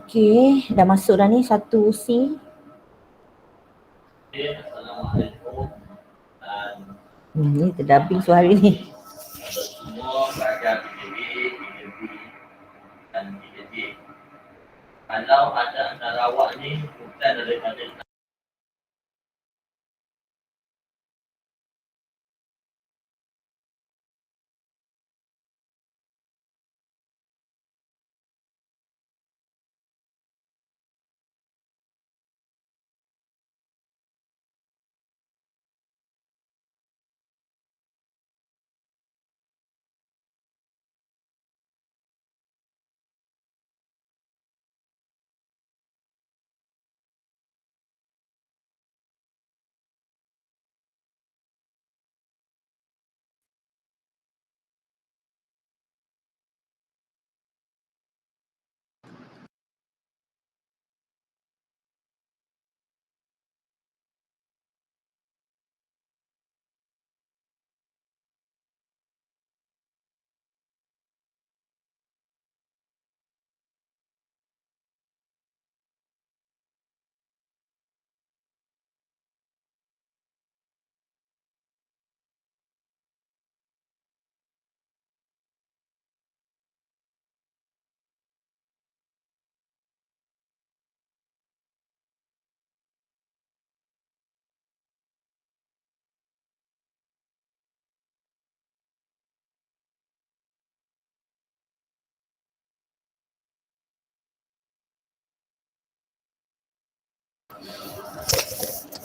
Okey, dah masuk dah ni satu C. Assalamualaikum. Ni terdubbing suara ni. Semua pelajar PKB dan PKB. Kalau ada antara awak ni bukan daripada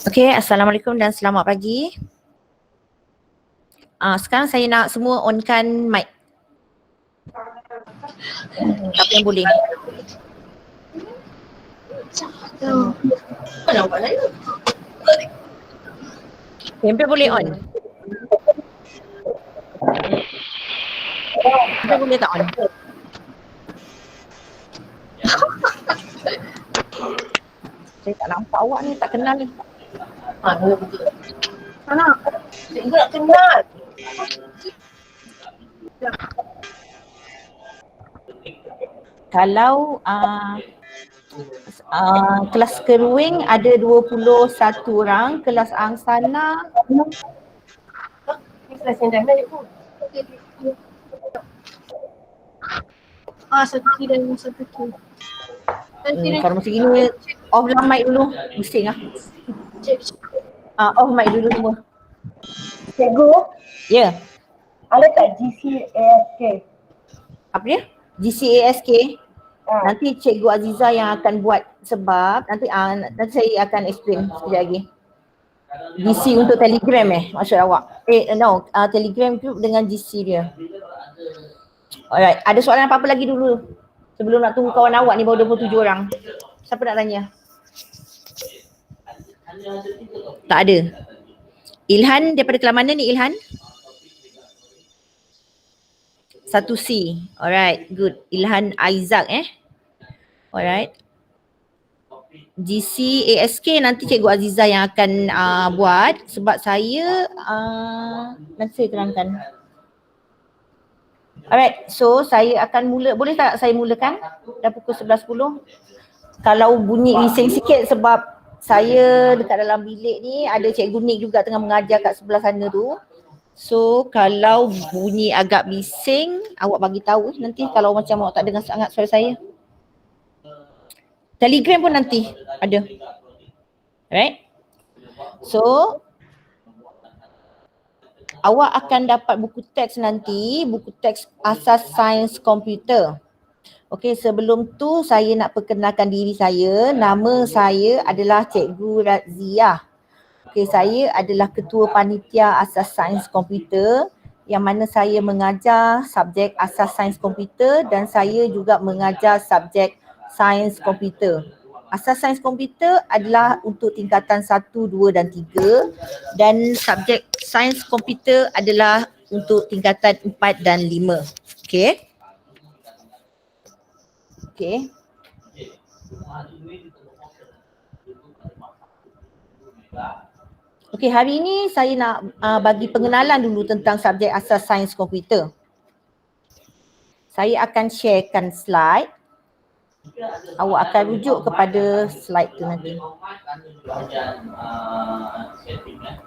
Okey, Assalamualaikum dan selamat pagi. Sekarang saya nak semua onkan mic. Siapa yang boleh? Sampai boleh on? Sampai boleh tak on? Saya tak nampak awak ni, tak kenal ni. Mana? Cikgu nak kenal. Kalau kelas keruing ada 21 orang, kelas angsana Ni kelas yang dah naik pun. Satu K dan satu K. kalau macam gini off lah mic dulu, bising lah. Off mic dulu semua. Cikgu, Ya, ada tak GCASK? apa dia? GCASK. Nanti Cikgu Aziza yang akan buat sebab nanti saya akan explain sekejap lagi. GC untuk Telegram maksud awak? Telegram group dengan GC dia. Alright, ada soalan apa-apa lagi dulu? Sebelum nak tunggu kawan awak ni baru 27 orang. Siapa nak tanya? Tak ada. Ilhan daripada kelas mana ni Ilhan? 1C. Alright, good. Ilhan Aizak Alright. GC ASK nanti Cikgu Aziza yang akan buat sebab saya nanti saya terangkan. Alright, so saya akan boleh tak saya mulakan? Dah pukul 11.10. Kalau bunyi bising sikit sebab saya dekat dalam bilik ni ada Cikgu Nik juga tengah mengajar kat sebelah sana tu. So kalau bunyi agak bising, awak bagi tahu nanti kalau macam awak tak dengar sangat suara saya. Telegram pun nanti ada. Alright. So awak akan dapat buku teks nanti, buku teks asas sains komputer. Okey, sebelum tu saya nak perkenalkan diri saya. Nama saya adalah Cikgu Raziah. Okey, saya adalah ketua panitia asas sains komputer yang mana saya mengajar subjek asas sains komputer dan saya juga mengajar subjek sains komputer. Asas sains komputer adalah untuk tingkatan 1, 2 dan 3 dan subjek sains komputer adalah untuk tingkatan 4 dan 5. Okey. Okey. Okey, hari ini saya nak bagi pengenalan dulu tentang subjek asas sains komputer. Saya akan sharekan slide. Awak akan rujuk kepada slide tu nanti. Bahagian setting kan.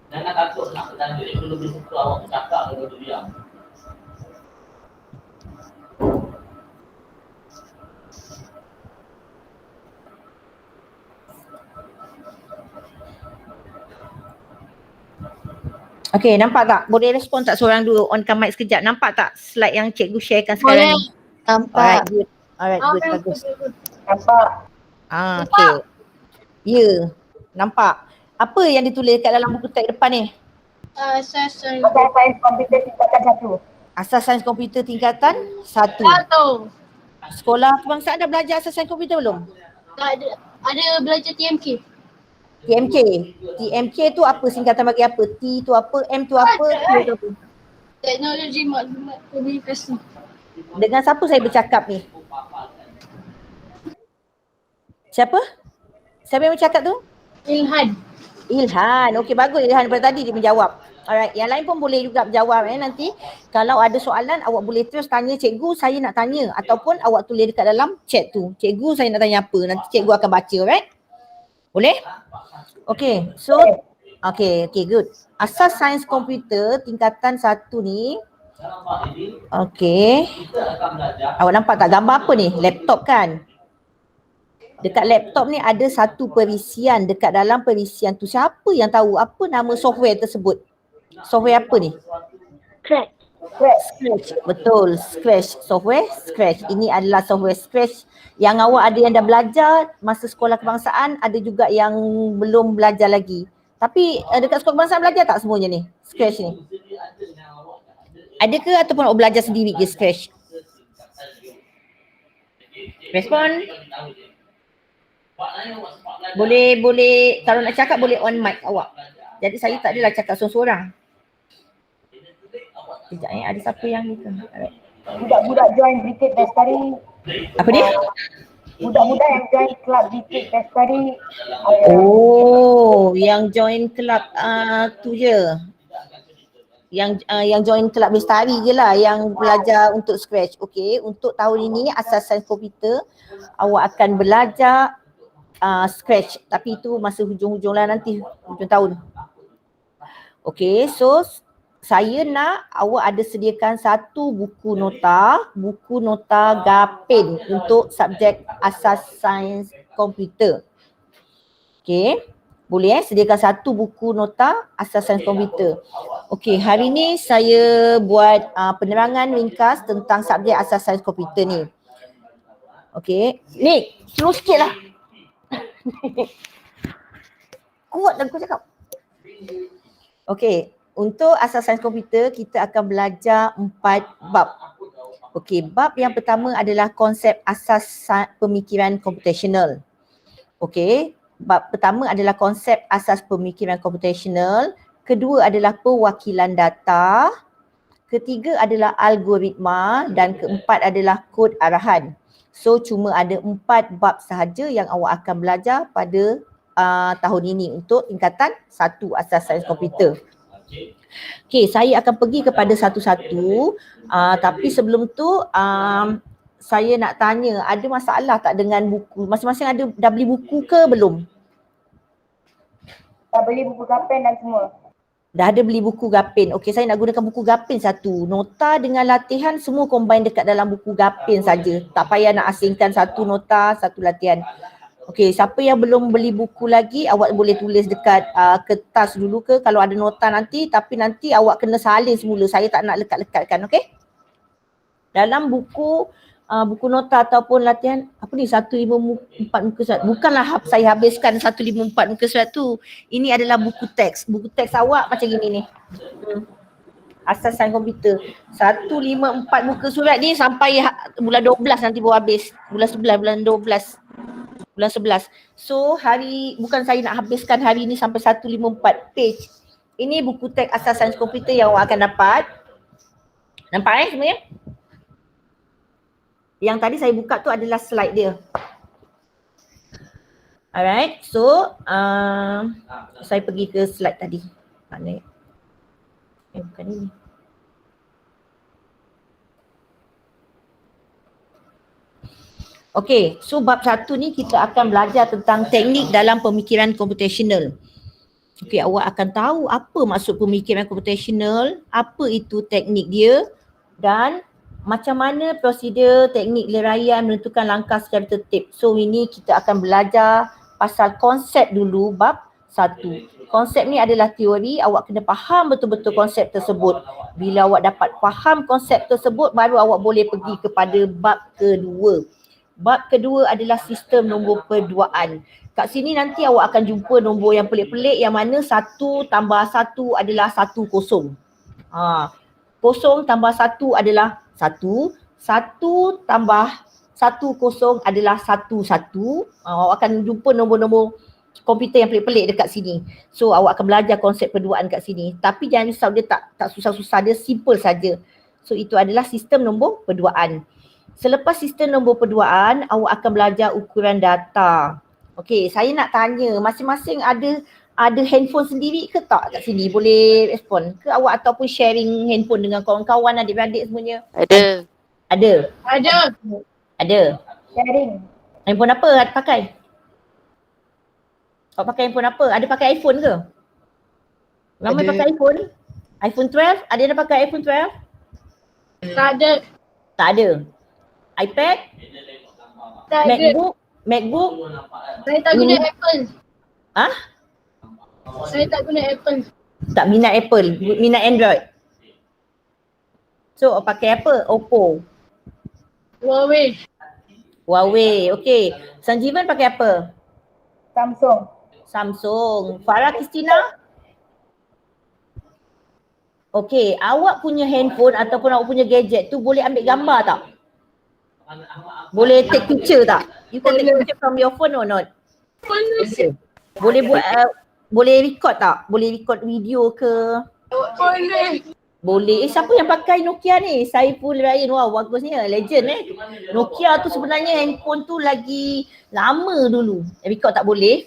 Jangan takut nak bertanya, dia perlu bersentuh awak bercakap atau berdiam. Okay, nampak tak? Boleh respon tak seorang dulu? Onkan mic sekejap. Nampak tak slide yang cikgu sharekan sekarang ni? Alright, good. Alright, good. Bagus. Nampak. Okay. Ya, nampak. Apa yang ditulis kat dalam buku teks depan ni? Asas sains komputer tingkatan 1. Asas sains komputer tingkatan 1. Sekolah kebangsaan dah belajar asas sains komputer belum? Tak ada. Ada belajar TMK. TMK. TMK tu apa, singkatan bagi apa? T tu apa? M tu apa? T tu apa? Teknologi maklumat komunikasi. Dengan siapa saya bercakap ni? Siapa? Siapa yang bercakap tu? Ilhan. Ilhan. Okey, bagus Ilhan, daripada tadi dia menjawab. Alright, yang lain pun boleh juga menjawab nanti. Kalau ada soalan awak boleh terus tanya cikgu, saya nak tanya, ataupun awak tulis dekat dalam chat tu. Cikgu, saya nak tanya apa? Nanti cikgu akan baca, right? Boleh? Okay, so okay, good. Asas sains komputer tingkatan 1 ni. Okay. Awak nampak tak gambar apa ni? Laptop kan? Dekat laptop ni ada satu perisian. Dekat dalam perisian tu siapa yang tahu apa nama software tersebut? Software apa ni? Scratch. Betul, Scratch. Software Scratch. Ini adalah software Scratch yang awak ada yang dah belajar masa sekolah kebangsaan, ada juga yang belum belajar lagi. Tapi dekat sekolah kebangsaan belajar tak semuanya ni? Scratch ni? Ada ke ataupun awak belajar sendiri je Scratch? Respon. Boleh kalau nak cakap boleh on mic awak. Jadi saya tak adalah cakap seorang-seorang. Sekejap ada siapa yang ni ke? Budak-budak join Brigade Bestari. Apa dia? Budak-budak yang join club Brigade Bestari. Oh, yang join club tu je. Yang join club Bestari je lah yang belajar untuk Scratch. Okey, untuk tahun ini asas sains komputer awak akan belajar Scratch, tapi itu masa hujung-hujung lah nanti, hujung tahun. Okey, so saya nak awak ada sediakan satu buku nota Gapin untuk subjek asas sains komputer. Okey, boleh sediakan satu buku nota asas sains komputer. Okey, hari ni saya buat penerangan ringkas tentang subjek asas sains komputer ni. Okey, ni slow sikit lah. Kuat dah kau cakap. Okey, untuk asas sains komputer kita akan belajar 4 bab. Okey, bab yang pertama adalah konsep asas pemikiran computational. Okey, bab pertama adalah konsep asas pemikiran computational. Kedua adalah perwakilan data. Ketiga adalah algoritma dan keempat adalah kod arahan. So cuma ada 4 bab sahaja yang awak akan belajar pada tahun ini untuk tingkatan 1 asas sains komputer. Okey, saya akan pergi kepada satu-satu, tapi sebelum tu saya nak tanya, ada masalah tak dengan buku? Masing-masing dah beli buku ke belum? Dah beli buku Gapin dan semua. Dah ada beli buku Gapin. Okey, saya nak gunakan buku Gapin satu. Nota dengan latihan semua combine dekat dalam buku Gapin saja. Tak payah nak asingkan satu nota, satu latihan. Okey, siapa yang belum beli buku lagi, awak boleh tulis dekat kertas dulu ke kalau ada nota nanti, tapi nanti awak kena salin semula. Saya tak nak lekat-lekatkan, okey? Dalam buku nota ataupun latihan, apa ni, 154 muka surat. Bukanlah saya habiskan 154 muka surat tu. Ini adalah buku teks. Buku teks awak macam gini ni. Asas sains komputer. 154 muka surat ni sampai bulan 12 nanti baru habis. Bulan 11, bulan 12. Bulan 11. So bukan saya nak habiskan hari ni sampai 154 page. Ini buku teks asas sains komputer yang awak akan dapat. Nampak sebenarnya? Yang tadi saya buka tu adalah slide dia. Alright, so saya pergi ke slide tadi. Mana? Bukan ini. Okey, so bab 1 ni kita akan belajar tentang teknik dalam pemikiran computational. Okey, awak akan tahu apa maksud pemikiran computational, apa itu teknik dia dan macam mana prosedur teknik leraian menentukan langkah secara tertib. So ini kita akan belajar pasal konsep dulu bab 1. Konsep ni adalah teori, awak kena faham betul-betul konsep tersebut. Bila awak dapat faham konsep tersebut baru awak boleh pergi kepada bab kedua. Bab kedua adalah sistem nombor perduaan. Kat sini nanti awak akan jumpa nombor yang pelik-pelik yang mana 1 tambah 1 adalah 1 kosong. 0 tambah 1 adalah 1. 1 tambah 1 kosong adalah 1 1. Awak akan jumpa nombor-nombor komputer yang pelik-pelik dekat sini. So awak akan belajar konsep perduaan kat sini. Tapi jangan risau, dia tak susah-susah, dia simple saja. So itu adalah sistem nombor perduaan. Selepas sistem nombor perduaan, awak akan belajar ukuran data. Okey, saya nak tanya, masing-masing ada handphone sendiri ke tak kat sini? Boleh respon ke awak ataupun sharing handphone dengan kawan-kawan, adik-beradik semuanya? Ada. Ada? Ada. Ada. Sharing. Handphone apa pakai? Awak pakai handphone apa? Ada pakai iPhone ke? Ramai Ada. pakai iPhone? iPhone 12? Ada yang pakai iPhone 12? Tak ada. Tak ada. iPad? Tak ada. MacBook? Saya tak guna Apple. Ah? Saya tak guna Apple. Tak minat Apple, minat Android. So pakai apa? Oppo. Huawei. Huawei. Okey. Sanjivan pakai apa? Samsung. Samsung. Farah Kristina? Okey, awak punya handphone ataupun awak punya gadget tu boleh ambil gambar tak? Boleh take picture tak? You can take picture from your phone or not? Boleh. Boleh buat boleh record tak? Boleh record video ke? Boleh. Boleh. Siapa yang pakai Nokia ni? Saiful Ryan. Wow, bagusnya. Legend Nokia tu sebenarnya handphone tu lagi lama dulu. Record tak boleh.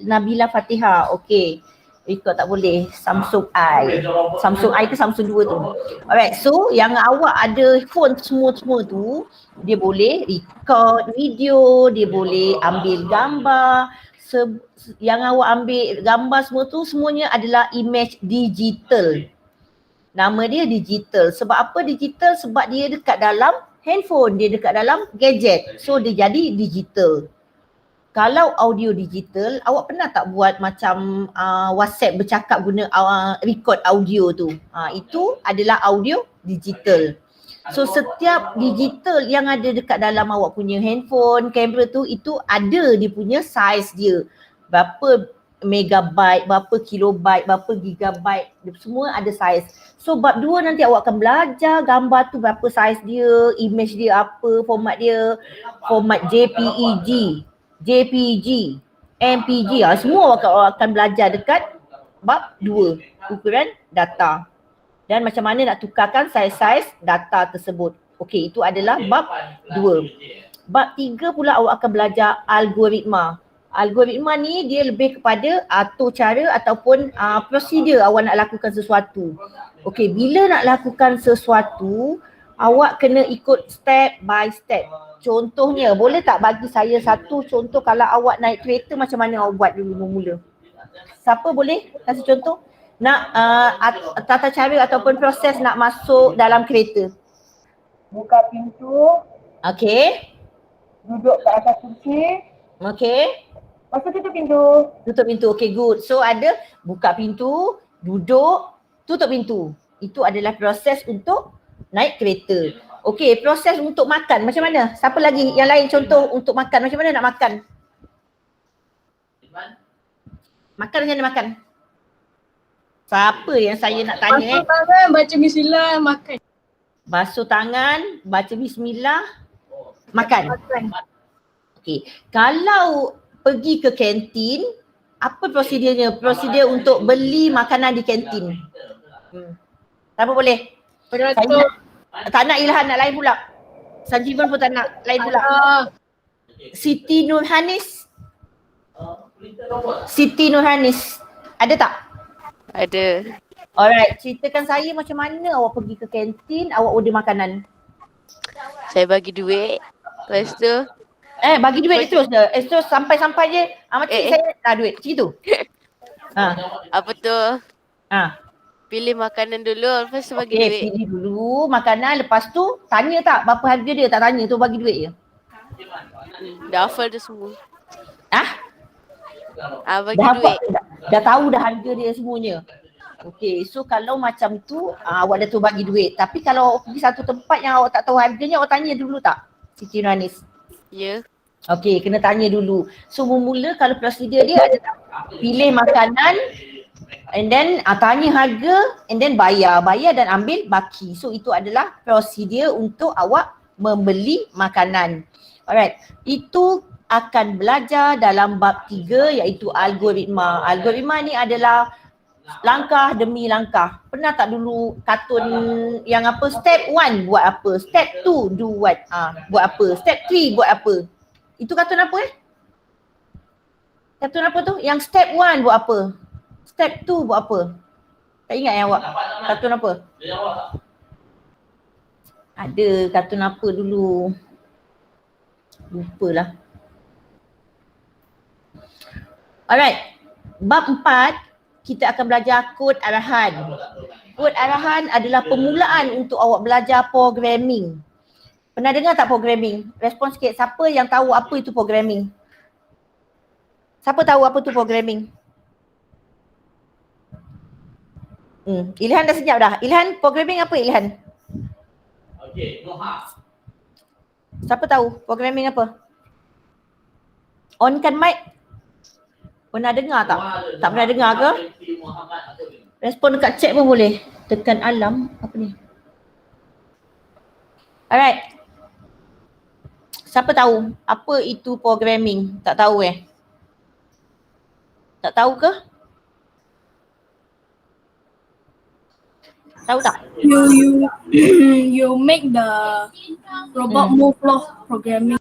Nabila Fatihah. Okey. Record tak boleh. Samsung I. Samsung I ke Samsung 2 tu. Alright. So yang awak ada phone semua tu, dia boleh record video, dia boleh ambil gambar. Yang awak ambil gambar semua tu semuanya adalah image digital. Nama dia digital. Sebab apa digital? Sebab dia dekat dalam handphone, dia dekat dalam gadget. So dia jadi digital. Kalau audio digital, awak pernah tak buat macam WhatsApp bercakap guna record audio tu? Itu adalah audio digital. So setiap digital yang ada dekat dalam awak punya handphone, kamera tu, itu ada dia punya size dia. Berapa megabyte, berapa kilobyte, berapa gigabyte, semua ada size. So bab 2 nanti awak akan belajar gambar tu berapa size dia, image dia apa, format dia, format JPEG, MPG, semua awak akan belajar dekat bab 2, ukuran data. Dan macam mana nak tukarkan saiz-saiz data tersebut. Okey, itu adalah bab 2. Bab 3 pula awak akan belajar algoritma. Algoritma ni dia lebih kepada atur cara ataupun prosedur awak nak lakukan sesuatu. Okey, bila nak lakukan sesuatu, awak kena ikut step by step. Contohnya, boleh tak bagi saya satu contoh kalau awak naik kereta macam mana awak buat dulu mula? Siapa boleh kasih contoh? Nak tata cara ataupun proses nak masuk dalam kereta. Buka pintu. Okey. Duduk kat atas kursi. Okey. Lepas tu tutup pintu. Tutup pintu. Okey, good. So ada buka pintu, duduk, tutup pintu. Itu adalah proses untuk naik kereta. Okey, proses untuk makan macam mana? Siapa lagi yang lain contoh untuk makan? Macam mana nak makan? Makan macam mana makan? Siapa yang saya nak tanya Basuh tangan, baca bismillah, makan. Basuh tangan, baca bismillah, makan. Okey, kalau pergi ke kantin, apa prosedurnya? Prosedur untuk beli makanan di kantin. Siapa boleh? Saya tak nak Ilhan, nak lain pula. Sanjivan pun tak nak, lain pula. Siti Nurhanis. Siti Nurhanis. Ada tak? Ada. Alright, ceritakan saya macam mana awak pergi ke kantin, awak order makanan. Saya bagi duit. Lepas tu, Bagi duit dia terus je. Terus sampai-sampai je. Makcik saya nak duit. Macam itu. apa tu? Ha. Pilih makanan dulu, lepas tu bagi Okey, duit. pilih dulu makanan. Lepas tu tanya tak berapa harga dia. Tak tanya tu bagi duit je. Dah hafal tu semua. Bagi Dah duit. dah tahu dah harga dia semuanya. Okey, so kalau macam tu awak dah tu bagi duit. Tapi kalau pergi satu tempat yang awak tak tahu harganya, awak tanya dulu tak? Siti Nurhanis. Ya. Okey, kena tanya dulu. So mula kalau prosedur dia adalah pilih makanan and then tanya harga and then bayar dan ambil baki. So itu adalah prosedur untuk awak membeli makanan. Alright, itu akan belajar dalam bab 3 iaitu algoritma. Algoritma ni adalah langkah demi langkah. Pernah tak dulu kartun yang apa step 1 buat apa, step 2 do what, buat apa, step 3 buat apa. Itu kartun apa Kartun apa tu? Yang step 1 buat apa? Step 2 buat apa? Tak ingat awak? Kartun apa? Ada kartun apa dulu? Lupalah. Alright. Bab 4 kita akan belajar kod arahan. Kod arahan adalah permulaan untuk awak belajar programming. Pernah dengar tak programming? Respon sikit. Siapa yang tahu apa itu programming? Siapa tahu apa tu programming? Ilhan dah senyap dah. Ilhan, programming apa Ilhan? Okey, Noha. Siapa tahu programming apa? Onkan mic. Pernah dengar tak? Tak pernah dengar ke? Respon dekat chat pun boleh. Tekan alam. Apa ni? Alright. Siapa tahu apa itu programming? Tak tahu Tak tahu ke? Tahu tak? You make the robot move loh, programming.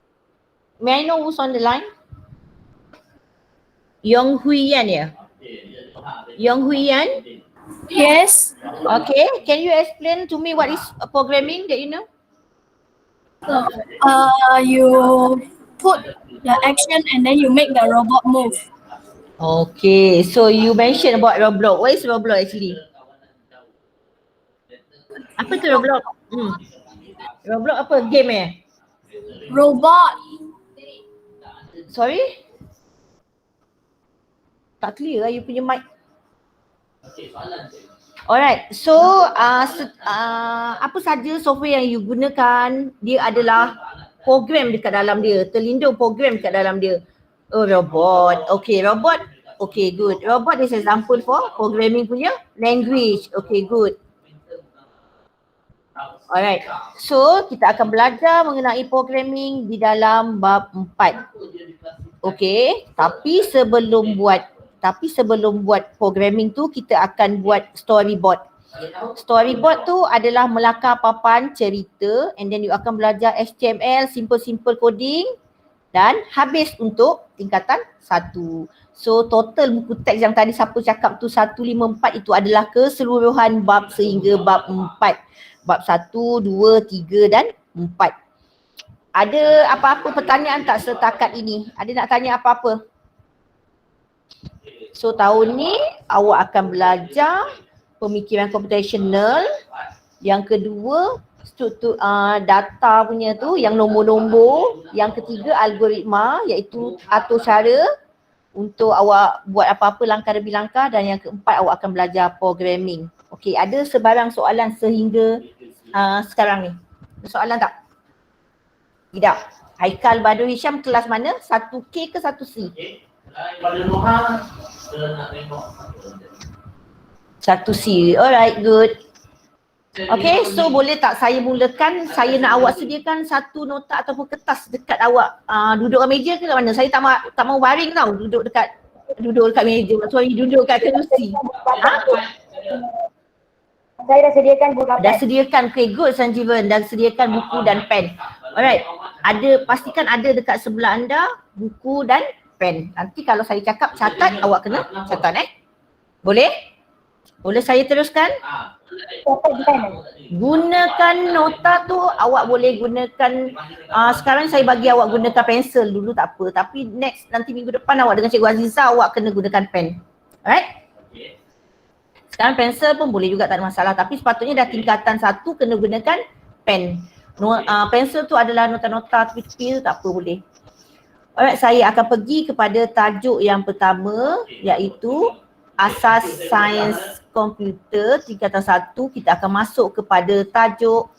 May I know who's on the line? Yong Huiyan ya? Yong Huiyan? Yes. Okay, can you explain to me what is programming that you know? You put the action and then you make the robot move. Okay, so you mentioned about Roblox. What is Roblox actually? Apa tu Roblox? Roblox apa? Game Robot. Sorry? Tak clear lah you punya mic. Alright, so apa saja software yang you gunakan, dia adalah program dekat dalam dia, terlindung program dekat dalam dia. Oh, robot. Okay, robot. Okay, good. Robot is example for programming punya language. Okay, good. Alright, so kita akan belajar mengenai programming di dalam bab 4. Okay, tapi sebelum buat programming tu kita akan buat storyboard. Storyboard tu adalah melakar papan cerita and then you akan belajar HTML, simple coding dan habis untuk tingkatan 1. So total buku teks yang tadi siapa cakap tu 154 itu adalah keseluruhan bab sehingga bab 4. Bab 1, 2, 3 dan 4. Ada apa-apa pertanyaan tak setakat ini? Ada nak tanya apa-apa? So tahun ni awak akan belajar pemikiran computational. Yang kedua struktur data punya tu yang nombor-nombor. Yang ketiga algoritma iaitu atur cara untuk awak buat apa-apa langkah demi langkah, dan yang keempat awak akan belajar programming. Okey, ada sebarang soalan sehingga sekarang ni? Ada soalan tak? Tidak. Haikal Badru Hisham kelas mana? 1K ke 1C? Pada Noha, kita nak tengok 1C. Alright, good. Okay, so boleh tak saya mulakan, saya nak awak sediakan satu nota ataupun kertas dekat awak. Duduk kat meja ke kat mana? Saya tak mau baring tau, duduk dekat meja. Sorry, duduk kat kerusi. Saya dah sediakan buku dan Dah sediakan, okay, good Sanjeevan. Dah sediakan buku dan pen. Alright, pastikan ada dekat sebelah anda buku dan pen. Nanti kalau saya cakap catat, awak kena catat Boleh? Boleh saya teruskan? Gunakan nota tu awak boleh gunakan sekarang saya bagi awak gunakan pensel dulu tak apa, tapi next nanti minggu depan awak dengan Cikgu Aziza awak kena gunakan pen. Alright? Sekarang pensel pun boleh juga, tak ada masalah, tapi sepatutnya dah tingkatan 1 kena gunakan pen. Pensel tu adalah nota-nota tepi-tepi tu tak apa, boleh. Alright, saya akan pergi kepada tajuk yang pertama iaitu Asas Sains Komputer tingkatan 1. Kita akan masuk kepada tajuk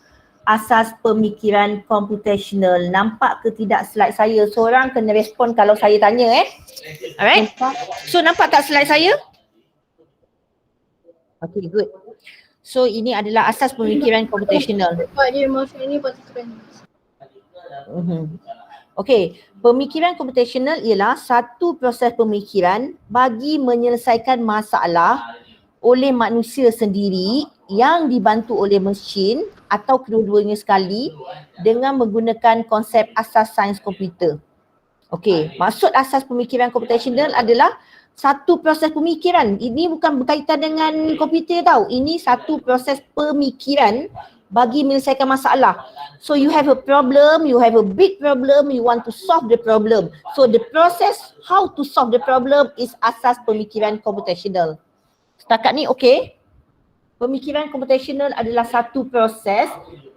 Asas Pemikiran Computational. Nampak ke tidak slide saya? Seorang kena respon kalau saya tanya Alright. So nampak tak slide saya? Okay, good. So ini adalah asas pemikiran computational. Okay, pemikiran computational ialah satu proses pemikiran bagi menyelesaikan masalah oleh manusia sendiri yang dibantu oleh mesin atau kedua-duanya sekali dengan menggunakan konsep asas sains komputer. Okay, maksud asas pemikiran computational adalah satu proses pemikiran. Ini bukan berkaitan dengan komputer tau. Ini satu proses pemikiran bagi menyelesaikan masalah. So you have a problem, you have a big problem, you want to solve the problem. So the process how to solve the problem is asas pemikiran computational. Setakat ni okay? Pemikiran computational adalah satu proses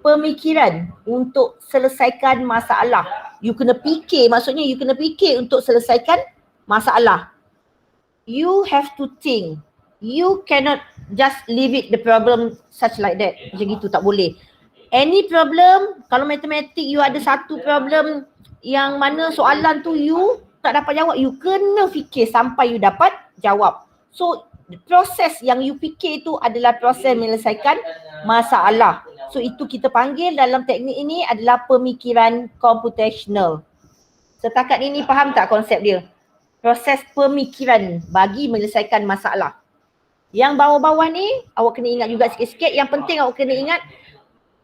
pemikiran untuk selesaikan masalah. You kena fikir, maksudnya you kena fikir untuk selesaikan masalah. You have to think. You cannot just leave it the problem such like that. Macam gitu tak boleh. Any problem, kalau matematik you ada satu problem yang mana soalan tu you tak dapat jawab, you kena fikir sampai you dapat jawab. So proses yang you fikir tu adalah proses menyelesaikan masalah. So itu kita panggil dalam teknik ini adalah pemikiran computational. Setakat ini faham tak konsep dia? Proses pemikiran bagi menyelesaikan masalah. Yang bawah-bawah ni awak kena ingat juga sikit-sikit. Yang penting awak kena ingat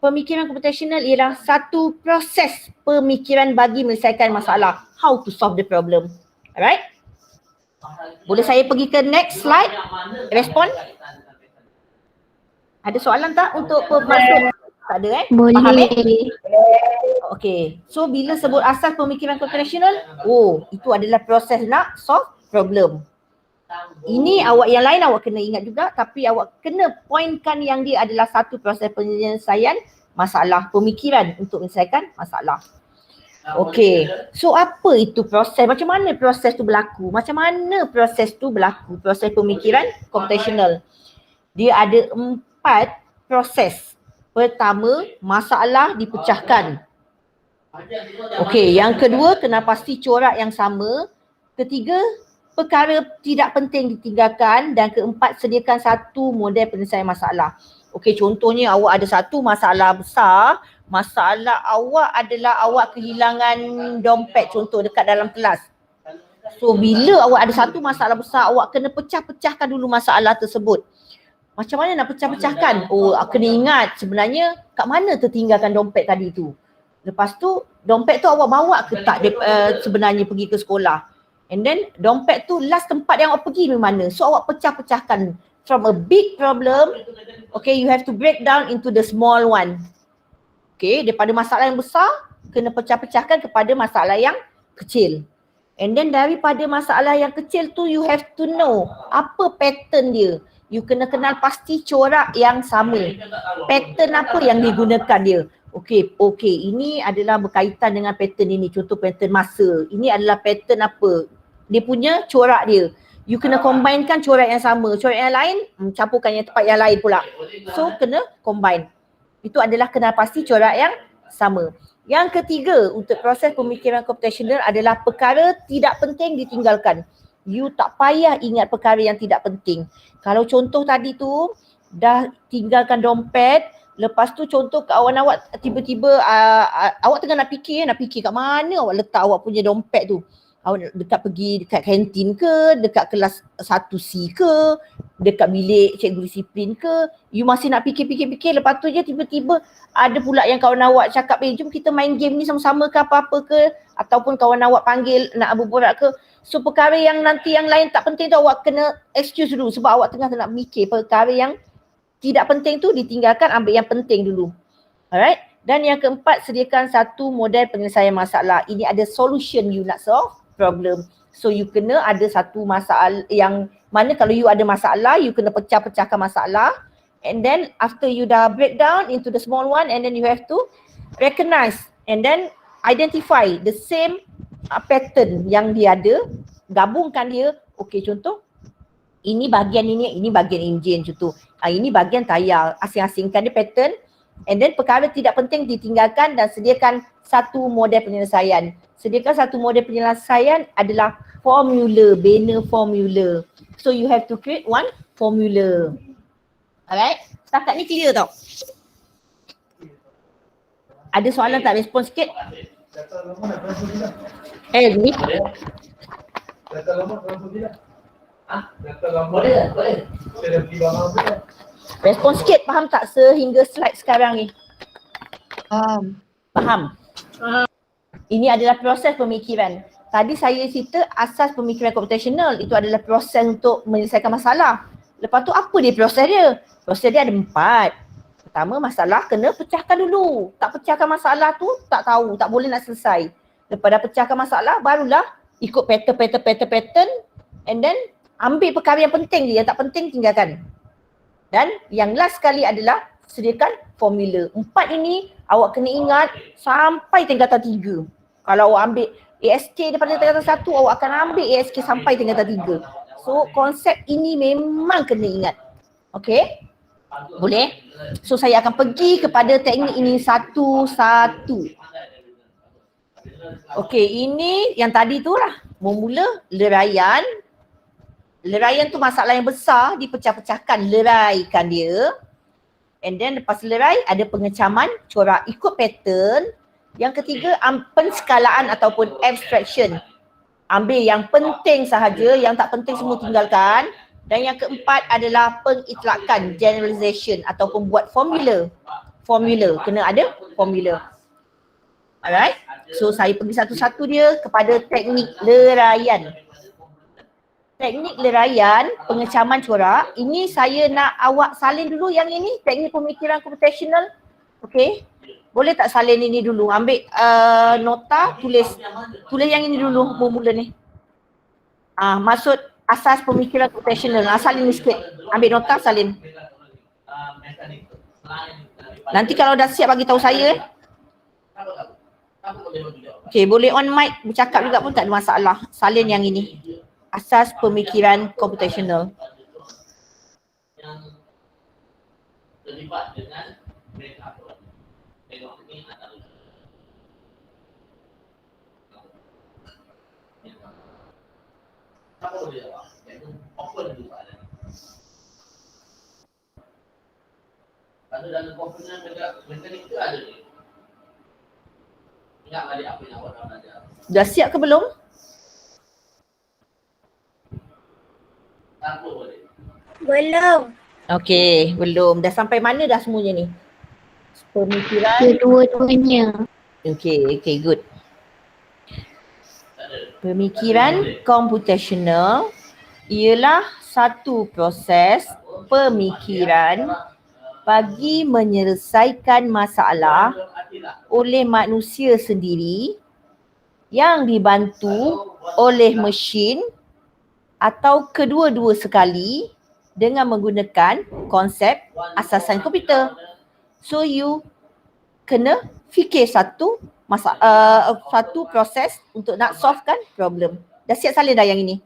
pemikiran computational ialah satu proses pemikiran bagi menyelesaikan masalah. How to solve the problem. Alright? Boleh saya pergi ke next slide? Respon? Ada soalan tak untuk masuk? Tak ada Boleh. Faham Okay. So bila sebut asas pemikiran computational, itu adalah proses nak solve problem. Ini awak yang lain awak kena ingat juga, tapi awak kena pointkan yang dia adalah satu proses penyelesaian masalah, pemikiran untuk menyelesaikan masalah. Okay. So apa itu proses? Macam mana proses tu berlaku? Macam mana proses tu berlaku? Proses pemikiran computational. Dia ada 4 proses. Pertama, masalah dipecahkan. Okey, yang kedua kena pasti corak yang sama. Ketiga, perkara tidak penting ditinggalkan. Dan keempat, sediakan satu model penyelesaian masalah. Okey, contohnya awak ada satu masalah besar. Masalah awak adalah awak kehilangan dompet, contoh dekat dalam kelas. So bila awak ada satu masalah besar, awak kena pecah-pecahkan dulu masalah tersebut. Macam mana nak pecah-pecahkan? Kena ingat sebenarnya kat mana tertinggalkan dompet tadi tu. Lepas tu dompet tu awak bawa ke tak sebenarnya pergi ke sekolah. And then dompet tu last tempat yang awak pergi di mana. So awak pecah-pecahkan from a big problem. Okay, you have to break down into the small one. Okay, daripada masalah yang besar kena pecah-pecahkan kepada masalah yang kecil. And then daripada masalah yang kecil tu you have to know apa pattern dia. You kena kenal pasti corak yang sama. Pattern apa yang digunakan dia. Okey, ini adalah berkaitan dengan pattern ini. Contoh pattern masa. Ini adalah pattern apa? Dia punya corak dia. You kena combinekan corak yang sama. Corak yang lain, campurkan yang tempat yang lain pula. So, kena combine. Itu adalah kenal pasti corak yang sama. Yang ketiga, untuk proses pemikiran computational adalah perkara tidak penting ditinggalkan. You tak payah ingat perkara yang tidak penting. Kalau contoh tadi tu dah tinggalkan dompet, lepas tu contoh kawan awak tiba-tiba awak tengah nak fikir kat mana awak letak awak punya dompet tu. Awak dekat kantin ke, dekat kelas 1C ke, dekat bilik cikgu disiplin ke, you masih nak fikir-fikir, lepas tu je tiba-tiba ada pula yang kawan awak cakap, jom kita main game ni sama-sama ke apa-apa ke, ataupun kawan awak panggil nak berborak ke, So perkara yang nanti yang lain tak penting tu awak kena excuse dulu sebab awak tengah nak mikir perkara yang tidak penting tu ditinggalkan, ambil yang penting dulu. Alright. Dan yang keempat, sediakan satu model penyelesaian masalah. Ini ada solution you nak solve problem. So you kena ada satu masalah yang mana kalau you ada masalah, you kena pecah-pecahkan masalah. And then after you dah break down into the small one, and then you have to recognize and then identify the same pattern yang dia ada, gabungkan dia. Okay, contoh ini bahagian ini bahagian enjin contoh. Ini bahagian tayar, asing-asingkan dia pattern. And then perkara tidak penting ditinggalkan dan sediakan satu model penyelesaian. Sediakan satu model penyelesaian adalah formula, Banner formula. So you have to create one formula. Alright, setakat ni clear tau. Ada soalan tak? Respon sikit. Ni. Boleh. Respon sikit, faham tak sehingga slide sekarang ni? Faham? Ini adalah proses pemikiran. Tadi saya cerita asas pemikiran computational, itu adalah proses untuk menyelesaikan masalah. Lepas tu apa dia proses dia? Proses dia ada 4. Pertama, masalah kena pecahkan dulu. Tak pecahkan masalah tu tak tahu, tak boleh nak selesai. Lepas dah pecahkan masalah, barulah ikut pattern and then ambil perkara yang penting je, yang tak penting tinggalkan. Dan yang last sekali adalah sediakan formula. 4 ini awak kena ingat sampai tingkatan 3. Kalau awak ambil ASK daripada tingkatan 1, awak akan ambil ASK sampai tingkatan 3. So konsep ini memang kena ingat. Okay? Boleh? So saya akan pergi kepada teknik ini satu-satu. Okay, ini yang tadi tu lah. Memula leraian. Leraian tu masalah yang besar, dipecah-pecahkan, leraikan dia. And then lepas lerai ada pengecaman corak ikut pattern. Yang ketiga penskalaan ataupun abstraction. Ambil yang penting sahaja, yang tak penting semua tinggalkan. Dan yang keempat adalah pengitlakan, generalization ataupun buat formula. Formula, kena ada formula. Alright, so saya pergi satu-satu dia kepada teknik leraian. Teknik leraian, pengecaman corak, ini saya nak awak salin dulu yang ini, teknik pemikiran computational. Okay, boleh tak salin ini dulu, ambil nota, tulis yang ini dulu, mula ni. Maksud asas pemikiran computational, salin ni sikit, ambil nota, salin. Nanti kalau dah siap bagi tahu saya. Okay, boleh on mic bercakap juga pun tak ada masalah, salin yang ini. Asas pemikiran computational. Yang terlibat dengan metafor. Tengok ini antara. Apa boleh jawab? Iaitu open dulu soalan. Ada dalam komponen mekanik tu ada ni. Ingat balik apa yang awak nak belajar. Dah siap ke belum? Belum. Okay, belum. Dah sampai mana dah semuanya ni? Pemikiran. Kedua-duanya. Okay, good. Pemikiran computational ialah satu proses pemikiran bagi menyelesaikan masalah oleh manusia sendiri yang dibantu oleh mesin atau kedua-dua sekali dengan menggunakan konsep asasan komputer. So you kena fikir satu proses untuk nak solvekan problem. Dah siap salin dah yang ini?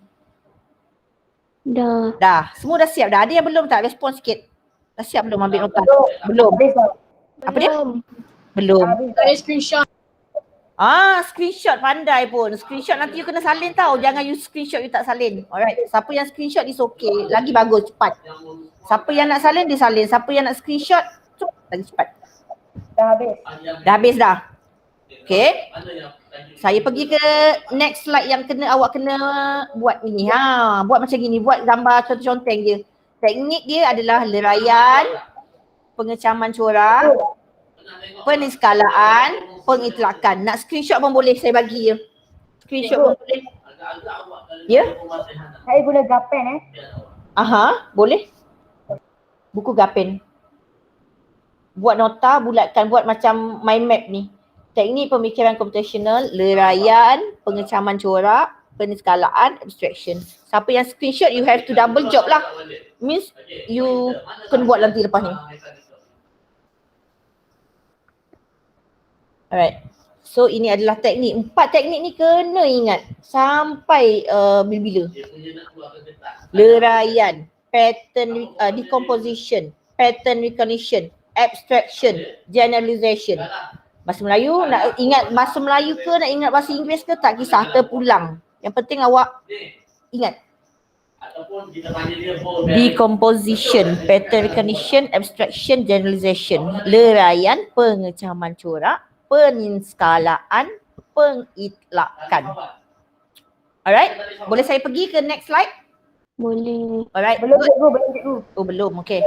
Dah. Dah, semua dah siap dah. Ada yang belum tak? Respon sikit. Dah siap belum ambil nota? Belum. Apa dia? Belum. Ada screenshot. Screenshot pandai pun. Screenshot nanti you kena salin tau. Jangan you screenshot you tak salin. Alright. Siapa yang screenshot is okay. Lagi bagus, cepat. Siapa yang nak salin, dia salin. Siapa yang nak screenshot, lagi cepat. Dah habis. Dah habis dah. Okay. Saya pergi ke next slide yang awak kena buat ini. Buat macam gini. Buat gambar contoh-conteng je. Teknik dia adalah leraian, pengecaman corak, peniskalaan, pengitlakan. Nak screenshot pun boleh, saya bagi je. Screenshot pun boleh. Ya? Saya guna gapen Aha, boleh. Buku gapen. Buat nota, bulatkan, buat macam mind map ni. Teknik pemikiran computational, leraian, pengecaman corak, penskalaan, abstraction. Siapa yang screenshot, you have to double job lah. Means you kena buat nanti lepas ni. Alright. So ini adalah teknik. 4 teknik ni kena ingat sampai bila-bila. Leraian, pattern decomposition, pattern recognition, abstraction, generalization. Bahasa Melayu, nak ingat bahasa Melayu ke nak ingat bahasa Inggeris ke tak kisah, terpulang. Yang penting awak ingat. Decomposition, pattern recognition, abstraction, generalization, leraian, pengecaman corak, penskalaan, pengitlakan. Alright, boleh saya pergi ke next slide? Boleh. Alright, Belum good. cikgu, belum cikgu. Oh belum, okay.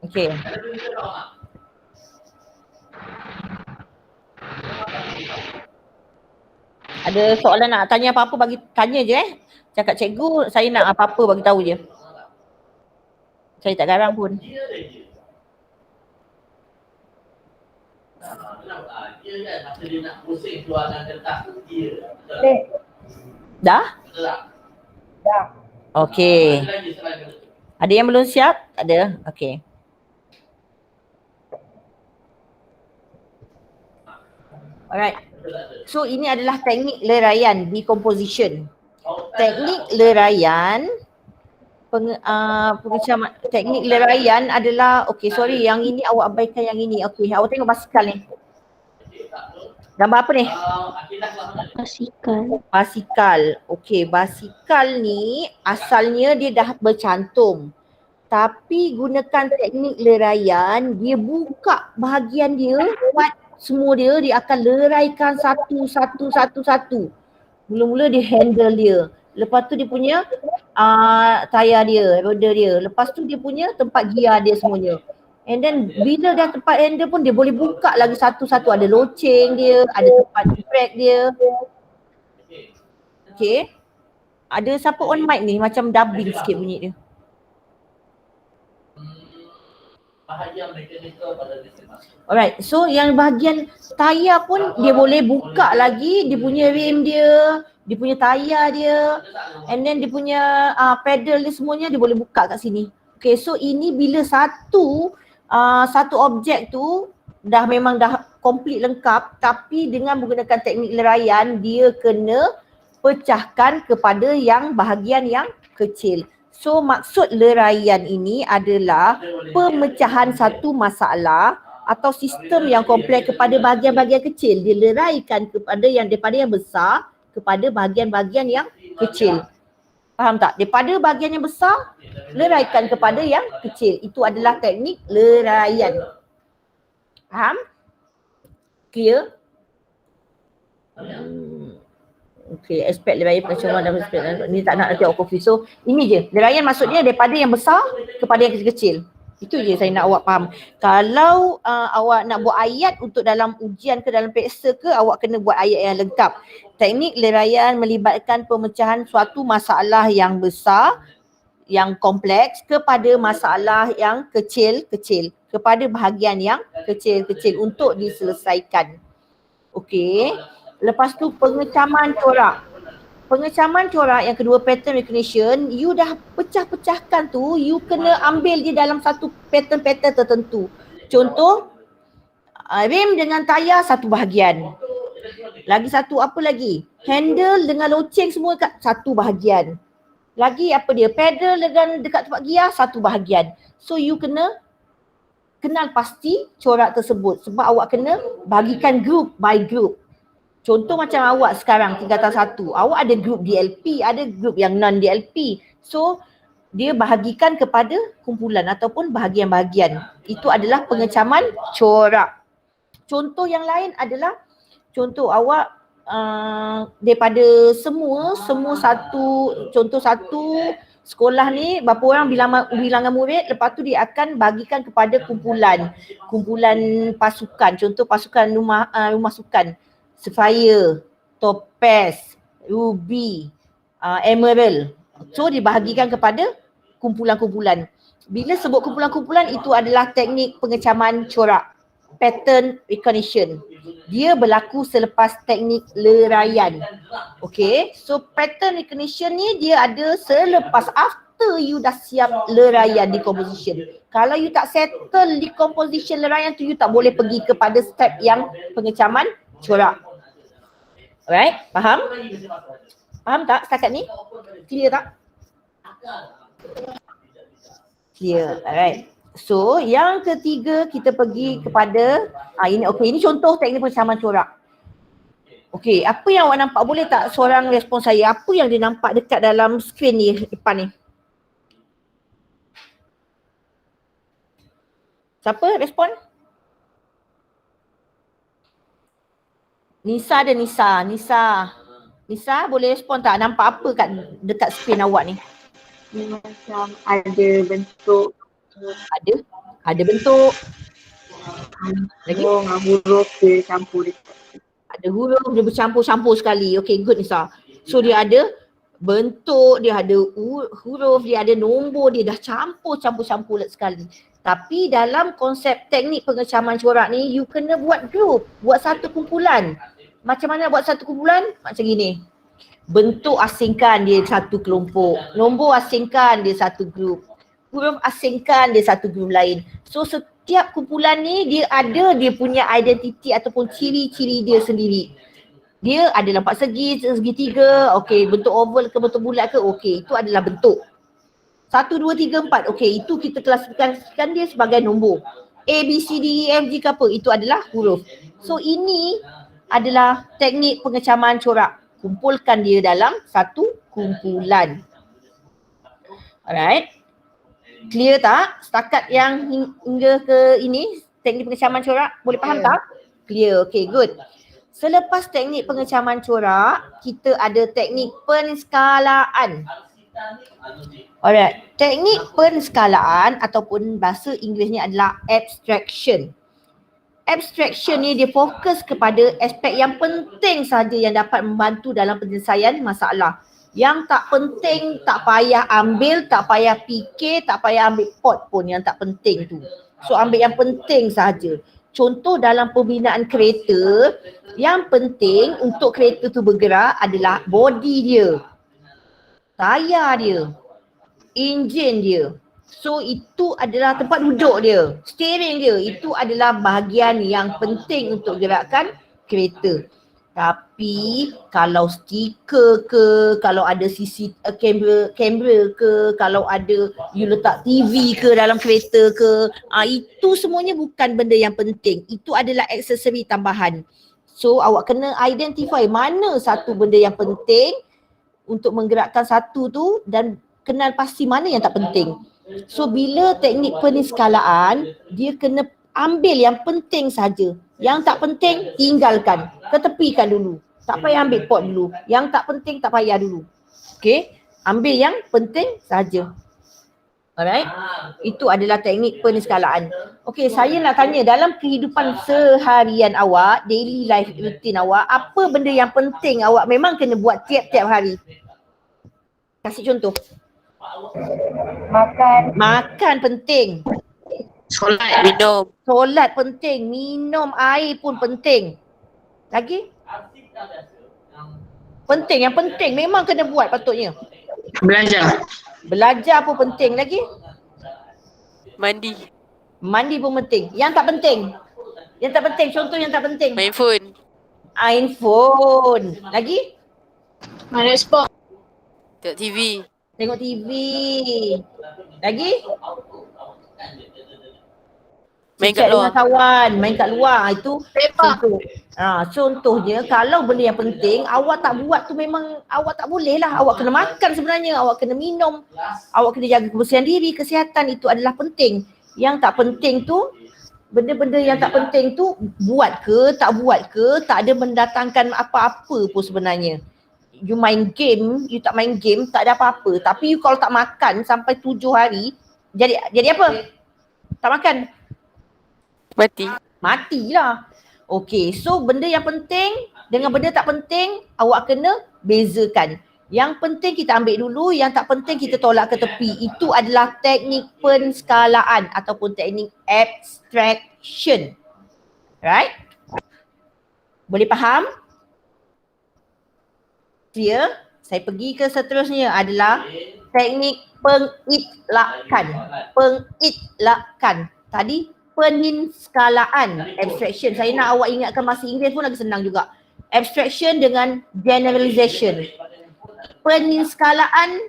Okay. Ada soalan nak tanya apa-apa bagi tanya je Cakap cikgu, saya nak apa-apa bagi tahu je. Saya tak garang pun. Dah? Dah. Okay. Ada yang belum siap? Ada? Okay. Alright. So ini adalah teknik leraian, decomposition. Teknik leraian, teknik leraian adalah, okay sorry yang ini awak abaikan yang ini. Okay, awak tengok basikal ni. Gambar apa ni? Basikal. Basikal. Okay, basikal ni asalnya dia dah bercantum. Tapi gunakan teknik leraian, dia buka bahagian dia, buat semua dia akan leraikan satu. Mula-mula dia handle dia. Lepas tu dia punya tayar dia, roda dia. Lepas tu dia punya tempat gear dia semuanya. And then bila dah tempat handle pun dia boleh buka lagi satu-satu. Ada loceng dia, ada tempat brake dia. Okay. Ada siapa on mic ni? Macam dubbing sikit bunyi dia. Alright, so yang bahagian tayar pun dia boleh buka lagi, dia punya rim dia punya tayar dia, and then dia punya pedal dia semuanya dia boleh buka kat sini. Okay, so ini bila satu objek tu memang dah complete lengkap, tapi dengan menggunakan teknik leraian dia kena pecahkan kepada yang bahagian yang kecil. So maksud leraian ini adalah pemecahan satu masalah atau sistem yang kompleks kepada bahagian-bahagian kecil. Dia leraikan daripada yang besar kepada bahagian-bahagian yang kecil. Faham tak? Daripada bahagian yang besar, leraikan kepada yang kecil. Itu adalah teknik leraian. Faham? Clear? Okay, aspek leraian pengecaman dan aspek ni tak nak nanti awak confuse. So ini je, leraian maksudnya daripada yang besar kepada yang kecil-kecil. Itu je saya nak awak faham. Kalau awak nak buat ayat untuk dalam ujian ke dalam peksa ke, awak kena buat ayat yang lengkap. Teknik leraian melibatkan pemecahan suatu masalah yang besar, yang kompleks kepada masalah yang kecil-kecil, kepada bahagian yang kecil-kecil untuk diselesaikan. Okey. Lepas tu pengecaman corak. Pengecaman corak yang kedua pattern recognition, you dah pecah-pecahkan tu, you kena ambil je dalam satu pattern-pattern tertentu. Contoh, rim dengan tayar satu bahagian. Lagi satu apa lagi? Handle dengan loceng semua kat satu bahagian. Lagi apa dia? Pedal dengan dekat tempat gear satu bahagian. So you kena kenal pasti corak tersebut sebab awak kena bagikan group by group. Contoh macam awak sekarang tingkatan 1, awak ada group DLP, ada group yang non-DLP. So dia bahagikan kepada kumpulan ataupun bahagian-bahagian. Itu adalah pengecaman corak. Contoh yang lain adalah contoh awak daripada semua satu, contoh satu sekolah ni berapa orang bilangan murid, lepas tu dia akan bagikan kepada kumpulan pasukan, contoh pasukan rumah sukan. sapphire, topaz, ruby, emerald. So dibahagikan kepada kumpulan-kumpulan. Bila sebut kumpulan-kumpulan, itu adalah teknik pengecaman corak, pattern recognition. Dia berlaku selepas teknik leraian. Okay, so pattern recognition ni dia ada selepas after you dah siap leraian decomposition. Kalau you tak settle decomposition leraian tu, you tak boleh pergi kepada step yang pengecaman corak. Alright, faham? Faham tak setakat ni? Clear tak? Clear, alright. So yang ketiga kita pergi kepada ini contoh teknik pengecaman corak. Okey, apa yang awak nampak? Boleh tak seorang respon saya? Apa yang dia nampak dekat dalam skrin ni depan ni? Siapa respon? Nisa ada Nisa. Nisa boleh respon tak? Nampak apa kat dekat skrin awak ni? Macam ada bentuk. Ada bentuk. Lagi? Huruf dia campur. Ada huruf, dia bercampur-campur sekali. Okay, good Nisa. So dia ada bentuk, dia ada huruf, dia ada nombor, dia dah campur sekali. Tapi dalam konsep teknik pengecaman corak ni, you kena buat group, buat satu kumpulan. Macam mana buat satu kumpulan? Macam gini. Bentuk asingkan dia satu kelompok, nombor asingkan dia satu grup, huruf asingkan dia satu grup lain. So setiap kumpulan ni dia ada dia punya identiti ataupun ciri-ciri dia sendiri. Dia ada lampak segi, segitiga, okey, bentuk oval ke bentuk bulat ke, okey, itu adalah bentuk. 1, 2, 3, 4, okey, itu kita klasifikasikan dia sebagai nombor. A, B, C, D, E, F, G ke apa, itu adalah huruf. So ini adalah teknik pengecaman corak. Kumpulkan dia dalam satu kumpulan. Alright. Clear tak? Setakat yang hingga ke ini, teknik pengecaman corak, boleh faham tak? Clear, okay, good. Selepas teknik pengecaman corak, kita ada teknik penskalaan. Alright, teknik penskalaan ataupun bahasa Inggerisnya adalah abstraction. Abstraction ni dia fokus kepada aspek yang penting saja yang dapat membantu dalam penyelesaian masalah. Yang tak penting tak payah ambil, tak payah fikir, tak payah ambil pot pun yang tak penting tu. So ambil yang penting saja. Contoh dalam pembinaan kereta, yang penting untuk kereta tu bergerak adalah body dia, tayar dia, enjin dia. So itu adalah tempat duduk dia, steering dia, itu adalah bahagian yang penting untuk gerakkan kereta. Tapi kalau stiker ke, kalau ada kamera ke, kalau ada you letak TV ke dalam kereta ke, itu semuanya bukan benda yang penting. Itu adalah aksesori tambahan. So awak kena identify mana satu benda yang penting untuk menggerakkan satu tu dan kenal pasti mana yang tak penting. So bila teknik penskalaan, dia kena ambil yang penting saja. Yang tak penting tinggalkan, ketepikan dulu. Tak payah ambil pot dulu. Yang tak penting tak payah dulu. Okay, ambil yang penting saja. Alright, itu adalah teknik penskalaan. Okay, saya nak tanya dalam kehidupan seharian awak, daily life routine awak, apa benda yang penting awak memang kena buat tiap-tiap hari? Kasih contoh. Makan penting. Solat, minum. Solat penting, minum air pun penting. Lagi? Penting, yang penting memang kena buat patutnya. Belajar pun penting. Lagi? Mandi. Mandi pun penting. Yang tak penting? Yang tak penting, contoh yang tak penting. Main phone. Handphone. Lagi? Main sport. Tengok TV. Tengok TV. Lagi? Main kat luar. Dengan kawan, main kat luar. Itu contoh. Contohnya kalau benda yang penting awak tak buat tu memang awak tak boleh lah. Awak kena makan sebenarnya, awak kena minum, awak kena jaga kebersihan diri, kesihatan, itu adalah penting. Yang tak penting tu, benda-benda yang tak penting tu buat ke tak buat ke tak ada mendatangkan apa-apa pun sebenarnya. You main game, you tak main game tak ada apa-apa. Tapi you kalau tak makan sampai 7 hari, jadi apa? Tak makan? Mati. Matilah. Okay, so benda yang penting dengan benda tak penting, awak kena bezakan. Yang penting kita ambil dulu, yang tak penting kita tolak ke tepi. Itu adalah teknik penskalaan ataupun teknik abstraction. Right? Boleh faham? Clear? Saya pergi ke seterusnya adalah teknik pengitlakan. Pengitlakan. Tadi peninskalaan, abstraction. Saya nak awak ingatkan bahasa Inggeris pun lagi senang juga. Abstraction dengan generalization. Peninskalaan,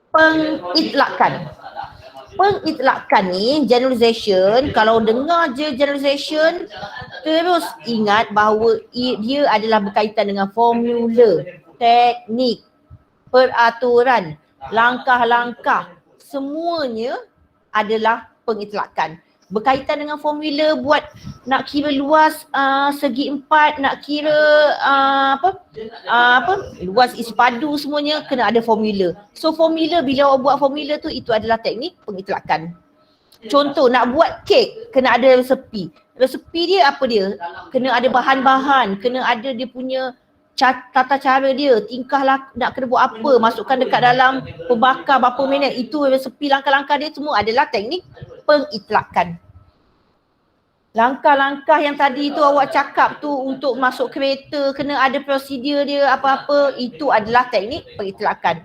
pengitlakan. Pengitlakan ni generalization, kalau dengar je generalization, terus ingat bahawa dia adalah berkaitan dengan formula, teknik, peraturan, langkah-langkah, semuanya adalah pengitlakan. Berkaitan dengan formula buat nak kira luas segi 4, nak kira luas isi padu, semuanya kena ada formula. So formula, bila awak buat formula tu, itu adalah teknik pengitlakan. Contoh, nak buat kek kena ada resepi. Resepi dia apa dia? Kena ada bahan-bahan, kena ada dia punya tata cara dia, tingkah nak kena buat apa, masukkan dekat dalam pembakar berapa minit, itu resepi, langkah-langkah dia semua adalah teknik pengitlakan. Langkah-langkah yang tadi tu awak cakap tu untuk masuk kereta, kena ada prosedur dia apa-apa, itu adalah teknik pengitlakan.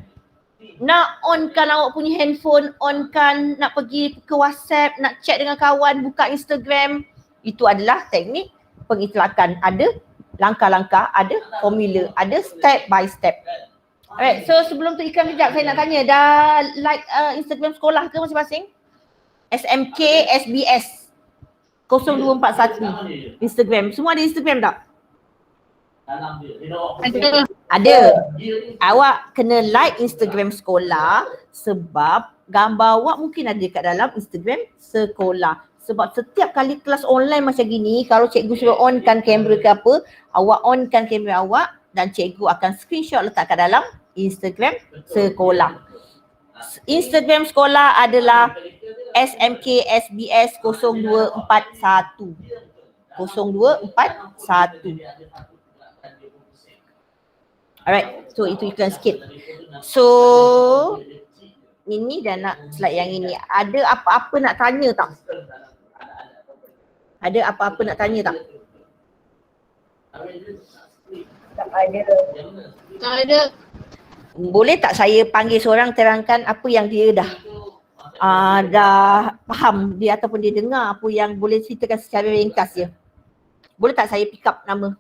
Nak onkan awak punya handphone, onkan, nak pergi ke WhatsApp, nak chat dengan kawan, buka Instagram, itu adalah teknik pengitlakan. Ada langkah-langkah, ada formula, ada step by step. Alright, so sebelum tu Ikram kejap, saya nak tanya, dah like Instagram sekolah ke masing-masing? SMK SBS 0241 Instagram. Semua ada Instagram tak? Ada. Awak kena like Instagram sekolah sebab gambar awak mungkin ada kat dalam Instagram sekolah. Sebab setiap kali kelas online macam gini, kalau cikgu suruh onkan kamera ke apa, awak onkan kamera awak dan cikgu akan screenshot letak kat dalam Instagram sekolah. Instagram sekolah adalah SMK SBS 0241. 0241. Alright, so itu iklan sikit. So ini dah nak slide yang ini. Ada apa-apa nak tanya tak? Ada apa-apa nak tanya tak? Tak ada. Tak ada. Boleh tak saya panggil seorang terangkan apa yang dia dah faham dia ataupun dia dengar, apa yang boleh ceritakan secara ringkas je. Boleh tak saya pick up nama?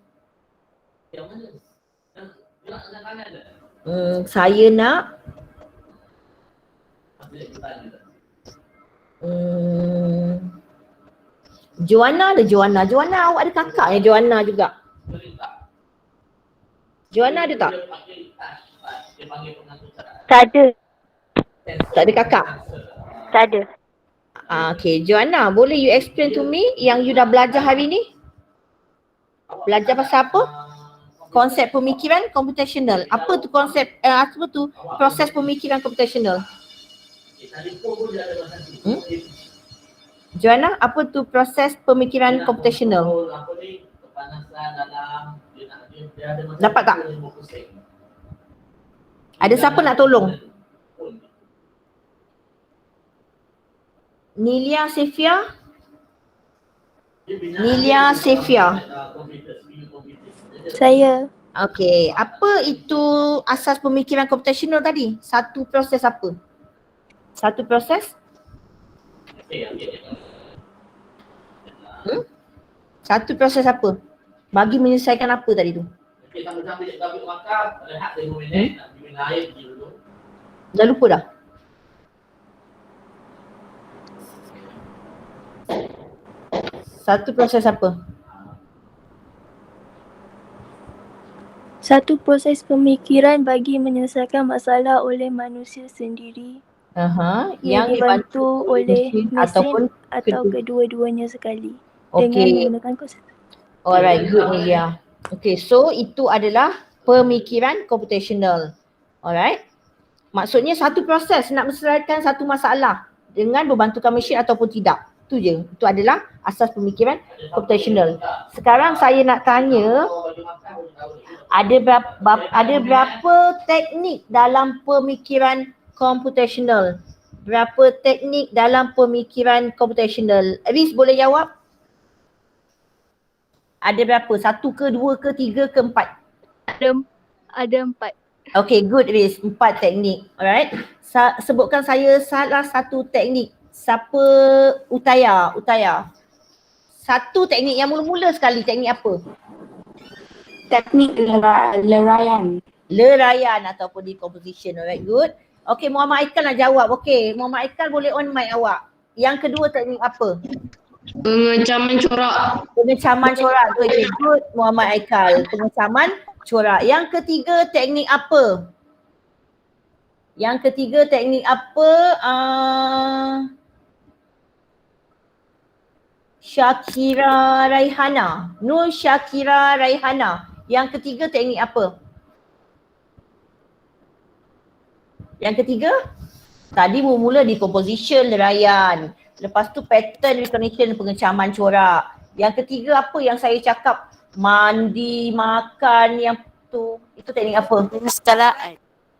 Saya nak Joanna ada Joanna. Joanna, awak ada kakak ya Joanna juga? Joanna ada tak? Tak ada. Tak ada kakak? Tak ada. Okay, Joanna, boleh you explain to me yang you dah belajar hari ni? Belajar pasal apa? Konsep pemikiran computational. Apa tu konsep, apa tu proses pemikiran computational? Joanna, apa tu proses pemikiran computational? Dapat tak? Ada siapa nak tolong? Nilia Sefia? Nilia Sefia. Saya. Okay, apa itu asas pemikiran computational tadi? Satu proses apa? Satu proses? Satu proses apa? Bagi menyelesaikan apa tadi tu? Dah lupa dah? Satu proses apa? Satu proses pemikiran bagi menyelesaikan masalah oleh manusia sendiri yang dibantu oleh mesin atau kedua-duanya sekali dengan menggunakan konsep. Alright, good Nilia. Okay, so itu adalah pemikiran computational. Alright. Maksudnya satu proses nak menyelesaikan satu masalah dengan berbantukan mesin ataupun tidak. Itu je. Itu adalah asas pemikiran computational. Sekarang saya nak tanya, ada berapa teknik dalam pemikiran computational? Berapa teknik dalam pemikiran computational? Aris boleh jawab? Ada berapa? 1 ke, 2 ke, 3 ke, 4? Ada 4. Okay, good Riz. 4 teknik. Alright. Sebutkan saya salah satu teknik. Siapa? Utaya. Satu teknik yang mula-mula sekali, teknik apa? Teknik leraian. Leraian ataupun decomposition. Alright, good. Okay, Muhammad Aikal nak jawab. Okay, Muhammad Aikal boleh on mic awak. Yang kedua teknik apa? Pengecaman corak. Pengecaman corak. Okay, good Muhammad Aikal. Pengecaman corak. Yang ketiga teknik apa? Syakira Raihana. Nur Syakira Raihana. Yang ketiga teknik apa? Yang ketiga? Tadi mula decomposition, leraian. Lepas tu pattern recognition, pengecaman corak. Yang ketiga apa yang saya cakap? Mandi, makan, yang tu. Itu teknik apa?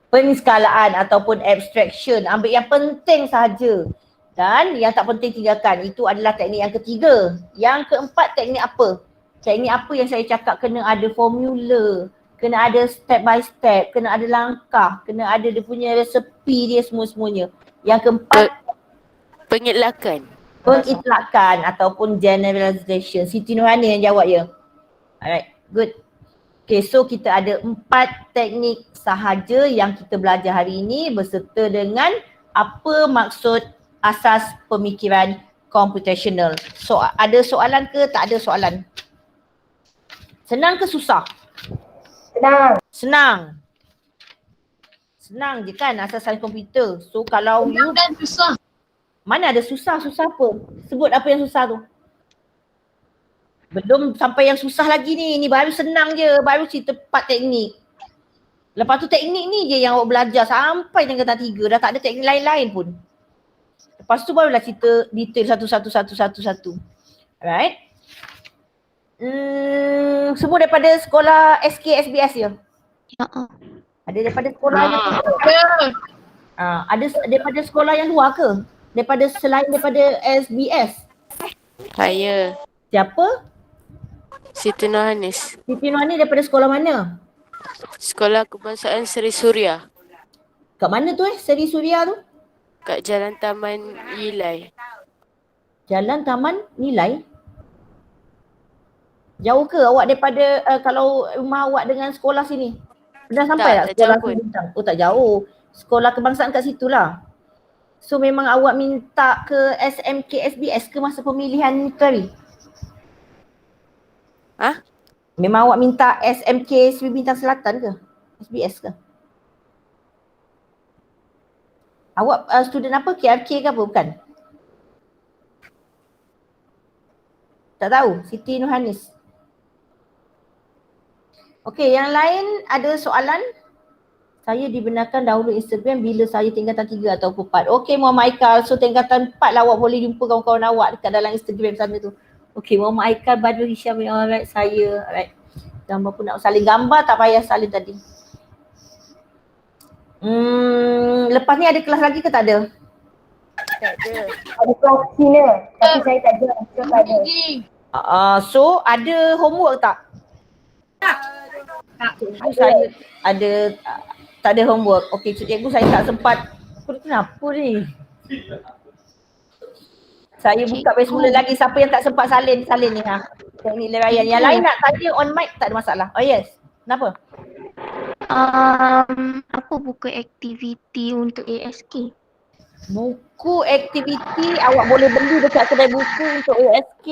Penskalaan ataupun abstraction. Ambil yang penting sahaja. Dan yang tak penting tinggalkan. Itu adalah teknik yang ketiga. Yang keempat teknik apa? Teknik apa yang saya cakap kena ada formula. Kena ada step by step, kena ada langkah, kena ada dia punya resepi dia semua-semuanya. Yang keempat, pengitlakan ataupun generalization. Siti Nurhani yang jawab ya. Alright, good. Okay, so kita ada 4 teknik sahaja yang kita belajar hari ini berserta dengan apa maksud asas pemikiran computational. So, ada soalan ke tak ada soalan? Senang ke susah? Senang je kan asas sains komputer. So kalau you Dan susah. mana ada susah apa? Sebut apa yang susah tu. Belum sampai yang susah lagi ni. Ni baru senang je. Baru cerita 4 teknik. Lepas tu teknik ni je yang awak belajar sampai tingkatan 3. Dah tak ada teknik lain-lain pun. Lepas tu barulah cerita detail satu. Alright. Semua daripada sekolah SK SBS je? Ya. Ada daripada sekolah yang ada daripada sekolah yang luar ke? Selain daripada SBS? Saya Siapa? Siti Nurhanis. Siti Nurhani daripada sekolah mana? Sekolah Kebangsaan Seri Suria. Kat mana tu Seri Suria tu? Kat Jalan Taman Yilai. Jalan Taman Nilai? Jauh ke awak daripada kalau rumah awak dengan sekolah sini? Pernah sampai tak sekolah jauh. Bintang? Oh tak jauh. Sekolah kebangsaan kat situ lah. So memang awak minta ke SMK SBS ke masa pemilihan tadi? Ha? Memang awak minta SMK Sri Bintang Selatan ke? SBS ke? Awak student apa? KRK ke apa? Bukan? Tak tahu? Siti Nurhanis. Okey, yang lain ada soalan? Saya dibenarkan dahulu Instagram bila saya tingkatan 3 atau 4. Okey Muhammad Aikal, so tingkatan 4 lah awak boleh jumpa kawan-kawan awak dekat dalam Instagram sana tu. Okey, Muhammad Aikal, Badrul Hisham, alright, saya, alright. Gambar pun nak salin gambar, tak payah salin tadi. Lepas ni ada kelas lagi ke tak ada? Tak ada. Ada kelas Cina. Tapi saya tak ada. Saya tak ada. So ada homework tak? Cikgu saya ada tak ada homework. Okey, cikgu saya tak sempat. Kenapa ni? Saya buka base mula lagi. Siapa yang tak sempat salin ni ha. Teknik leraian. Yang lain nak tanya on mic tak ada masalah. Oh yes. Kenapa? Apa buku aktiviti untuk ASK? Buku aktiviti awak boleh beli dekat kedai buku untuk ASK.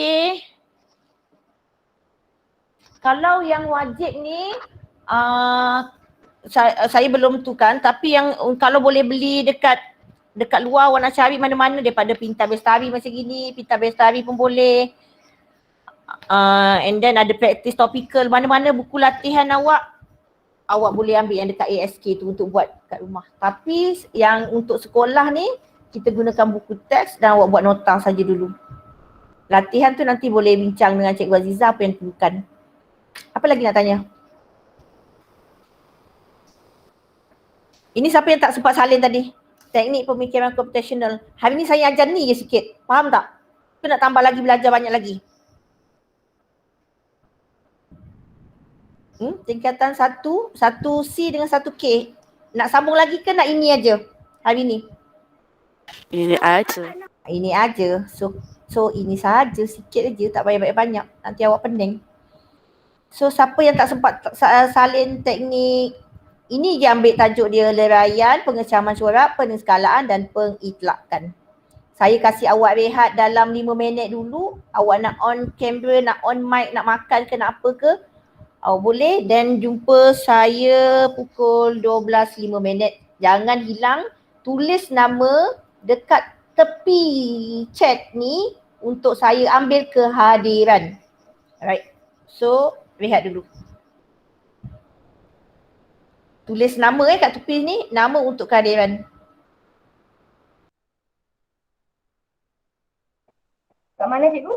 Kalau yang wajib ni saya belum tu kan, tapi yang kalau boleh beli dekat luar awak nak cari mana-mana daripada Pintar Bestari macam gini, Pintar Bestari pun boleh. And then ada practice topical, mana-mana buku latihan awak boleh ambil yang dekat ASK tu untuk buat kat rumah. Tapi yang untuk sekolah ni kita gunakan buku teks dan awak buat nota saja dulu. Latihan tu nanti boleh bincang dengan Cikgu Aziza apa yang diperlukan. Apa lagi nak tanya? Ini siapa yang tak sempat salin tadi? Teknik pemikiran computational. Hari ni saya ajar ni je sikit. Faham tak? Kita nak tambah lagi, belajar banyak lagi. Tingkatan 1C dengan 1K. Nak sambung lagi ke nak ini aja hari ni? Ini aja. Ini aja. So ini saja, sikit aja, tak payah banyak-banyak. Nanti awak pening. So siapa yang tak sempat salin teknik ini, dia ambil tajuk dia leraian, pengecaman corak, pengeskalaan dan pengitlakan. Saya kasih awak rehat dalam 5 minit dulu. Awak nak on kamera, nak on mic, nak makan ke nak apa ke, awak boleh. Dan jumpa saya pukul 12:05. Jangan hilang, tulis nama dekat tepi chat ni untuk saya ambil kehadiran. Alright, so rehat dulu. Tulis nama kat tepi ni, nama untuk kehadiran. Kat mana cikgu?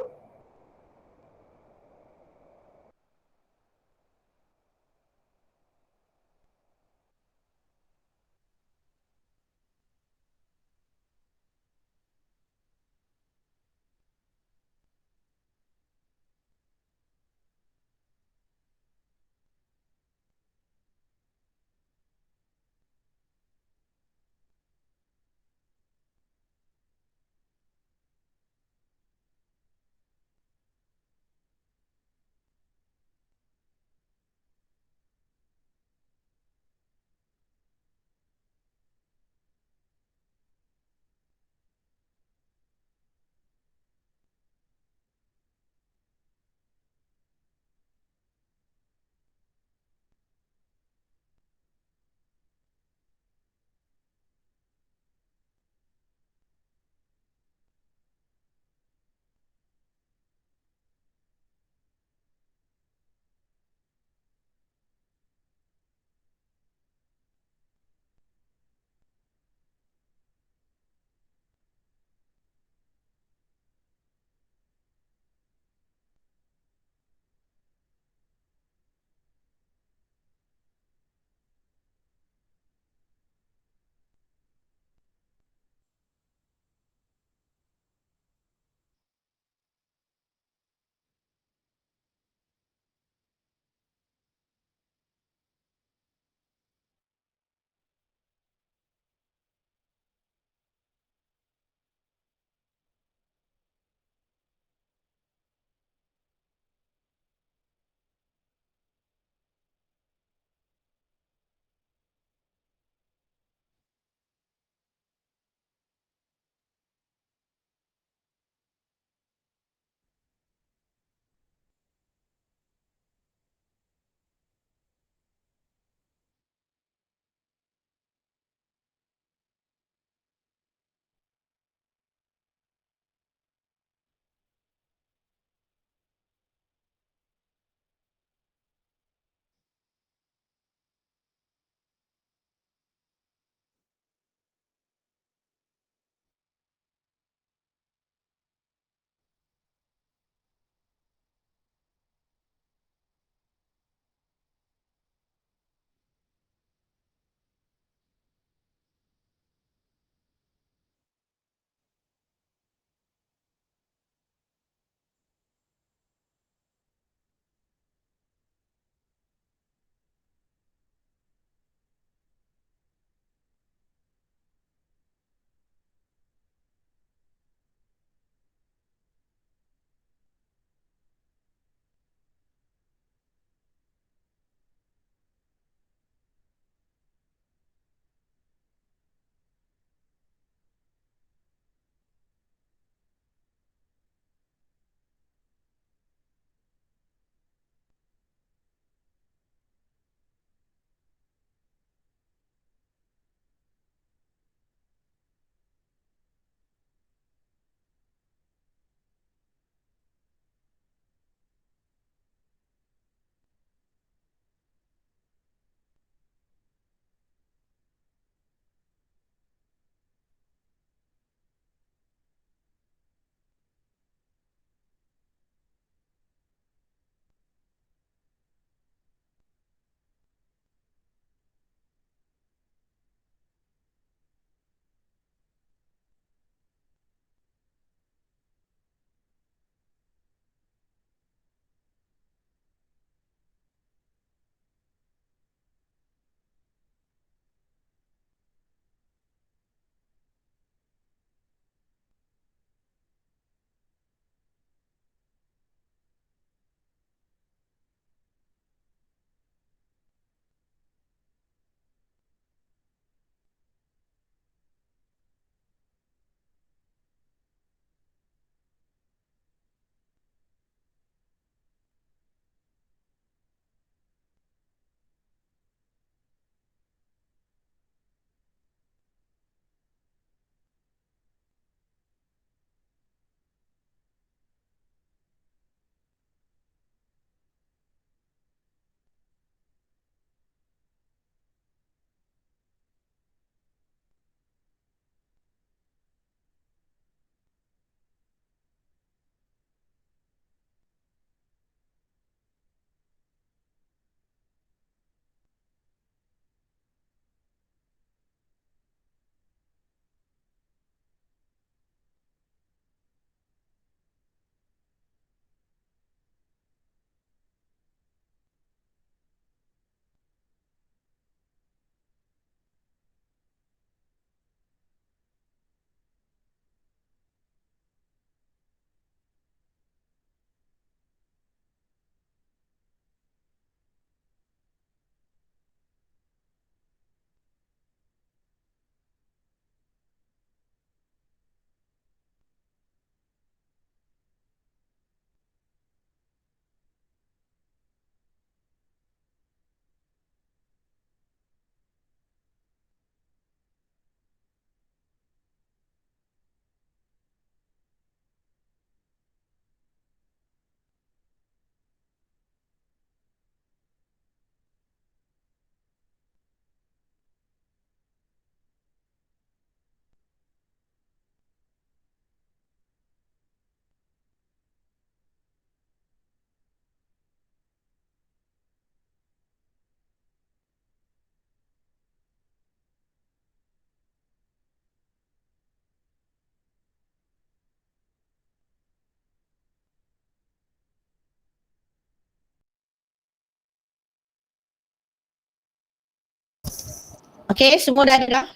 Okay, semua dah ada dah?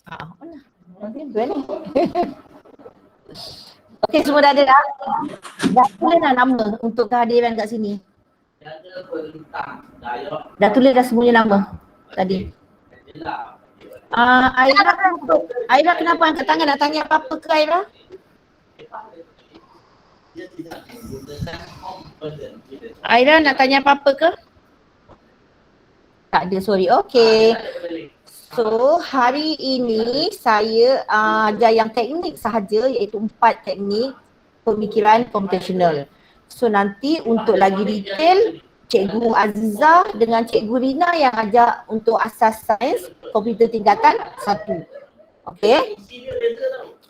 Mana? Ni. Okay, semua dah ada dah? Dah tulis dah nama untuk kehadiran kat sini? Dah tulis dah semuanya nama tadi? Aira kenapa angkat tangan? Nak tanya apa-apa ke Aira? Aira nak tanya apa-apa ke? Tak ada, sorry. Okay. So, hari ini saya ajar yang teknik sahaja, iaitu 4 teknik pemikiran komputasional. So, nanti untuk lagi detail, Cikgu Aziza dengan Cikgu Rina yang ajar untuk asas sains komputer tingkatan 1. Okay.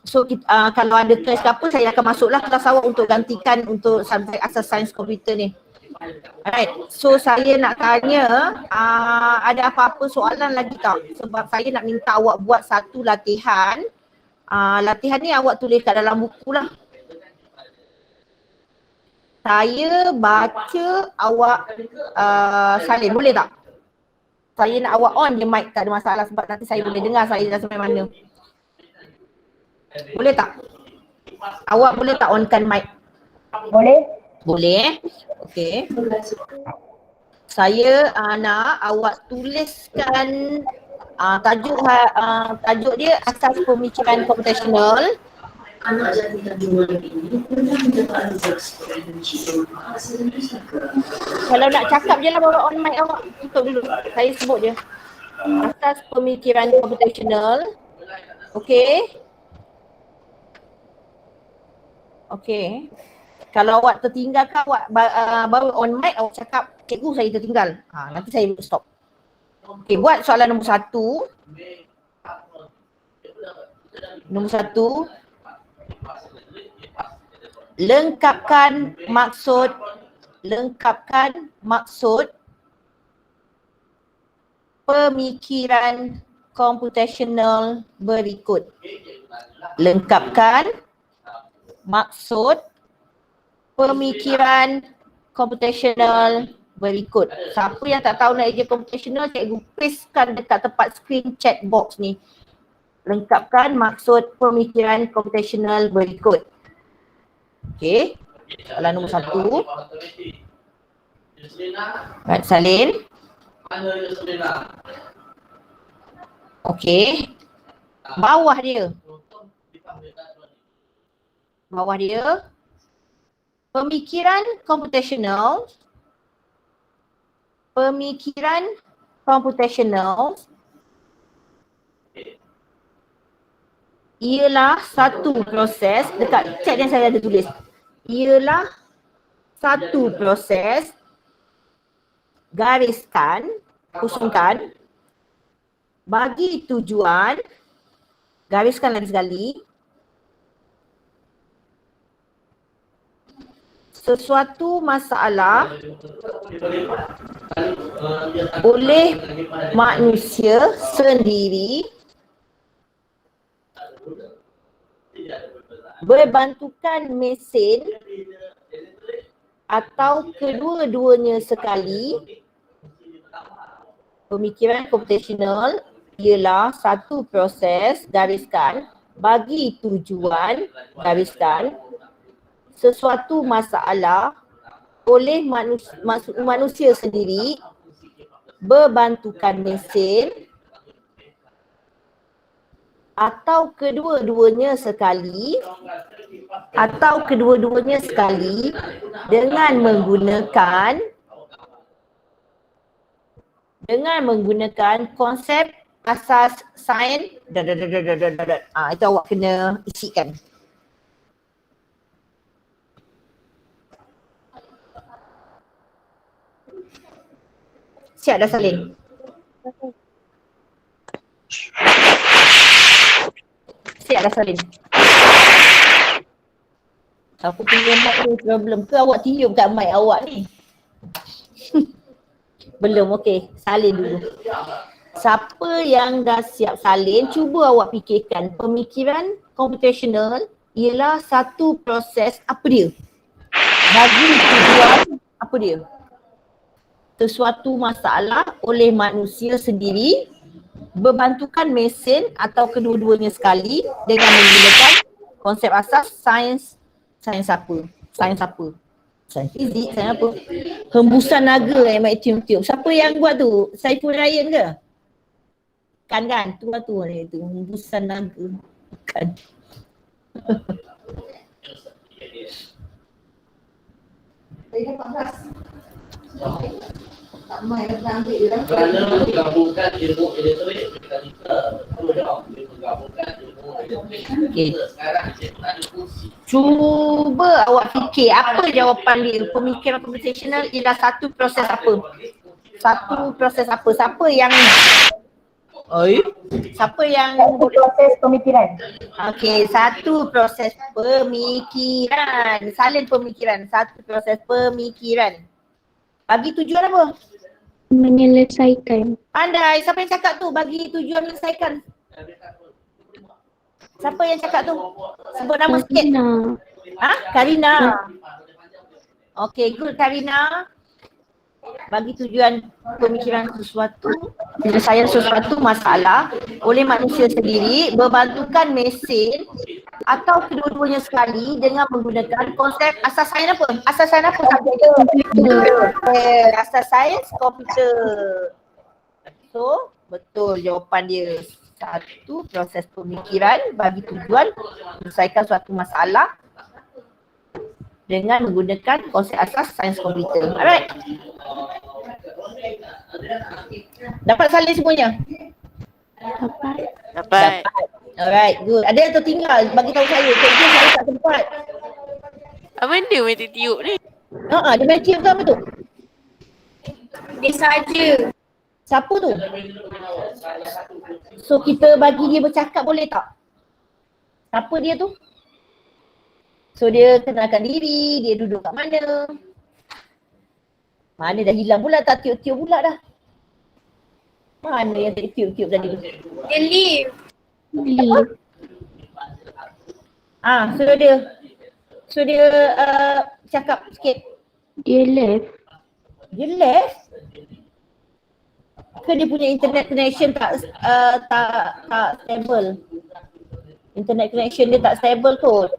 So, kalau ada kelas ke apa, saya akan masuklah kelas awak untuk gantikan untuk subjek asas sains komputer ni. Alright, so saya nak tanya ada apa-apa soalan lagi tak? Sebab saya nak minta awak buat satu latihan. Latihan ni awak tulis kat dalam buku lah. Saya baca, awak salin, boleh tak? Saya nak awak on je mic, tak ada masalah sebab nanti saya boleh dengar saya dah sampai mana. Boleh tak? Awak boleh tak onkan mic? Boleh? Boleh. Okey. Saya nak awak tuliskan tajuk dia asas pemikiran komputasional. Kalau nak cakap je lah bawa on mic awak. Tutup dulu. Saya sebut je. Asas pemikiran komputasional. Okey. Okey. Kalau awak tertinggal ke awak baru on mic, awak cakap, cikgu saya tertinggal. Nanti saya stop. Okey, buat soalan nombor 1. Nombor 1. Lengkapkan maksud pemikiran komputasional berikut. Lengkapkan maksud pemikiran komputasional berikut. Siapa yang tak tahu nak ujian komputasional, cikgu pastekan dekat tempat screen chat box ni. Lengkapkan maksud pemikiran komputasional berikut. Okey. Soalan nombor 1. Baik, salin. Okey. Bawah dia. Pemikiran komputasional ialah satu proses, dekat chat yang saya ada tulis, ialah satu proses, gariskan, kosongkan, bagi tujuan, gariskan lagi sekali, sesuatu masalah oleh manusia sendiri berbantukan mesin atau kedua-duanya sekali. Pemikiran komputasional ialah satu proses, gariskan, bagi tujuan, gariskan, sesuatu masalah oleh manusia sendiri berbantukan mesin atau kedua-duanya sekali dengan menggunakan konsep asas sains. Itu awak kena isikan. Siap dah salin? Siap dah salin? Aku punya mic ni problem ke awak tiup kat mic awak ni? Belum, okey. Salin dulu. Siapa yang dah siap salin, cuba awak fikirkan pemikiran komputasional ialah satu proses apa dia? Bagi tujuan apa dia? sesuatu masalah oleh manusia sendiri, berbantukan mesin atau kedua-duanya sekali dengan menggunakan konsep asas sains apa? Sains fizik, sains apa? Hembusan naga yang main tiup-tiup. Siapa yang buat tu? Saiful Ryan ke? Kan tu itu hembusan naga. Bukan. Kerana menggabungkan ilmu elektrik dengan kita. Menggabungkan ilmu elektrik kita. Sekarang cipta diskusi. Cuba awak fikir apa jawapan dia. Pemikiran computational ialah satu proses apa? Siapa yang Proses pemikiran. okey, satu proses pemikiran. Salin pemikiran, satu proses pemikiran. Bagi tujuan apa? Menyelesaikan. Pandai, siapa yang cakap tu? Bagi tujuan menyelesaikan. Siapa yang cakap tu? Sebut nama sikit. Karina. Okay, good Karina. Bagi tujuan pemikiran sesuatu, penyelesaian sesuatu masalah oleh manusia sendiri, berbantukan mesin atau kedua-duanya sekali dengan menggunakan konsep asas sains apa? Asas sains apa? Asas sains komputer. So, betul jawapan dia. Satu, proses pemikiran bagi tujuan menyelesaikan suatu masalah dengan menggunakan konsep asas sains komputer. Alright. Dapat salin semuanya? Dapat. Alright, good. Ada yang tertinggal? Bagi tahu saya. Cikgu saya tak tempat. Apa benda main tiup ni? Dia main tiup ke apa tu? Dia saja. Siapa tu? So kita bagi dia bercakap boleh tak? Siapa dia tu? So dia kenalkan diri, dia duduk kat mana? Mana dah hilang pula, tak tiup-tiup pula dah. Mana yang tadi tiup-tiup tadi tu? Dia leave. So dia cakap sikit. Dia left. Dia left? Ke dia punya internet connection tak stable? Internet connection dia tak stable kot.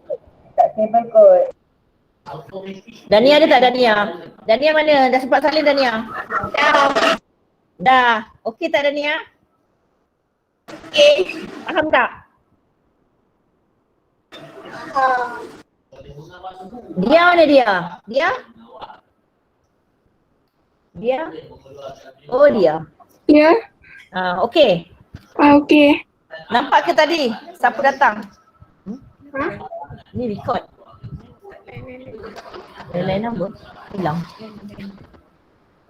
Dania ada tak Dania? Dania mana? Dah sempat salin Dania? Dah. Okey tak Dania? Okay. Faham tak? Dia mana dia? Dia? Oh dia. Ya. Okey. Okay. Nampak ke tadi? Siapa datang? Ni record. Lain nombor. Hilang.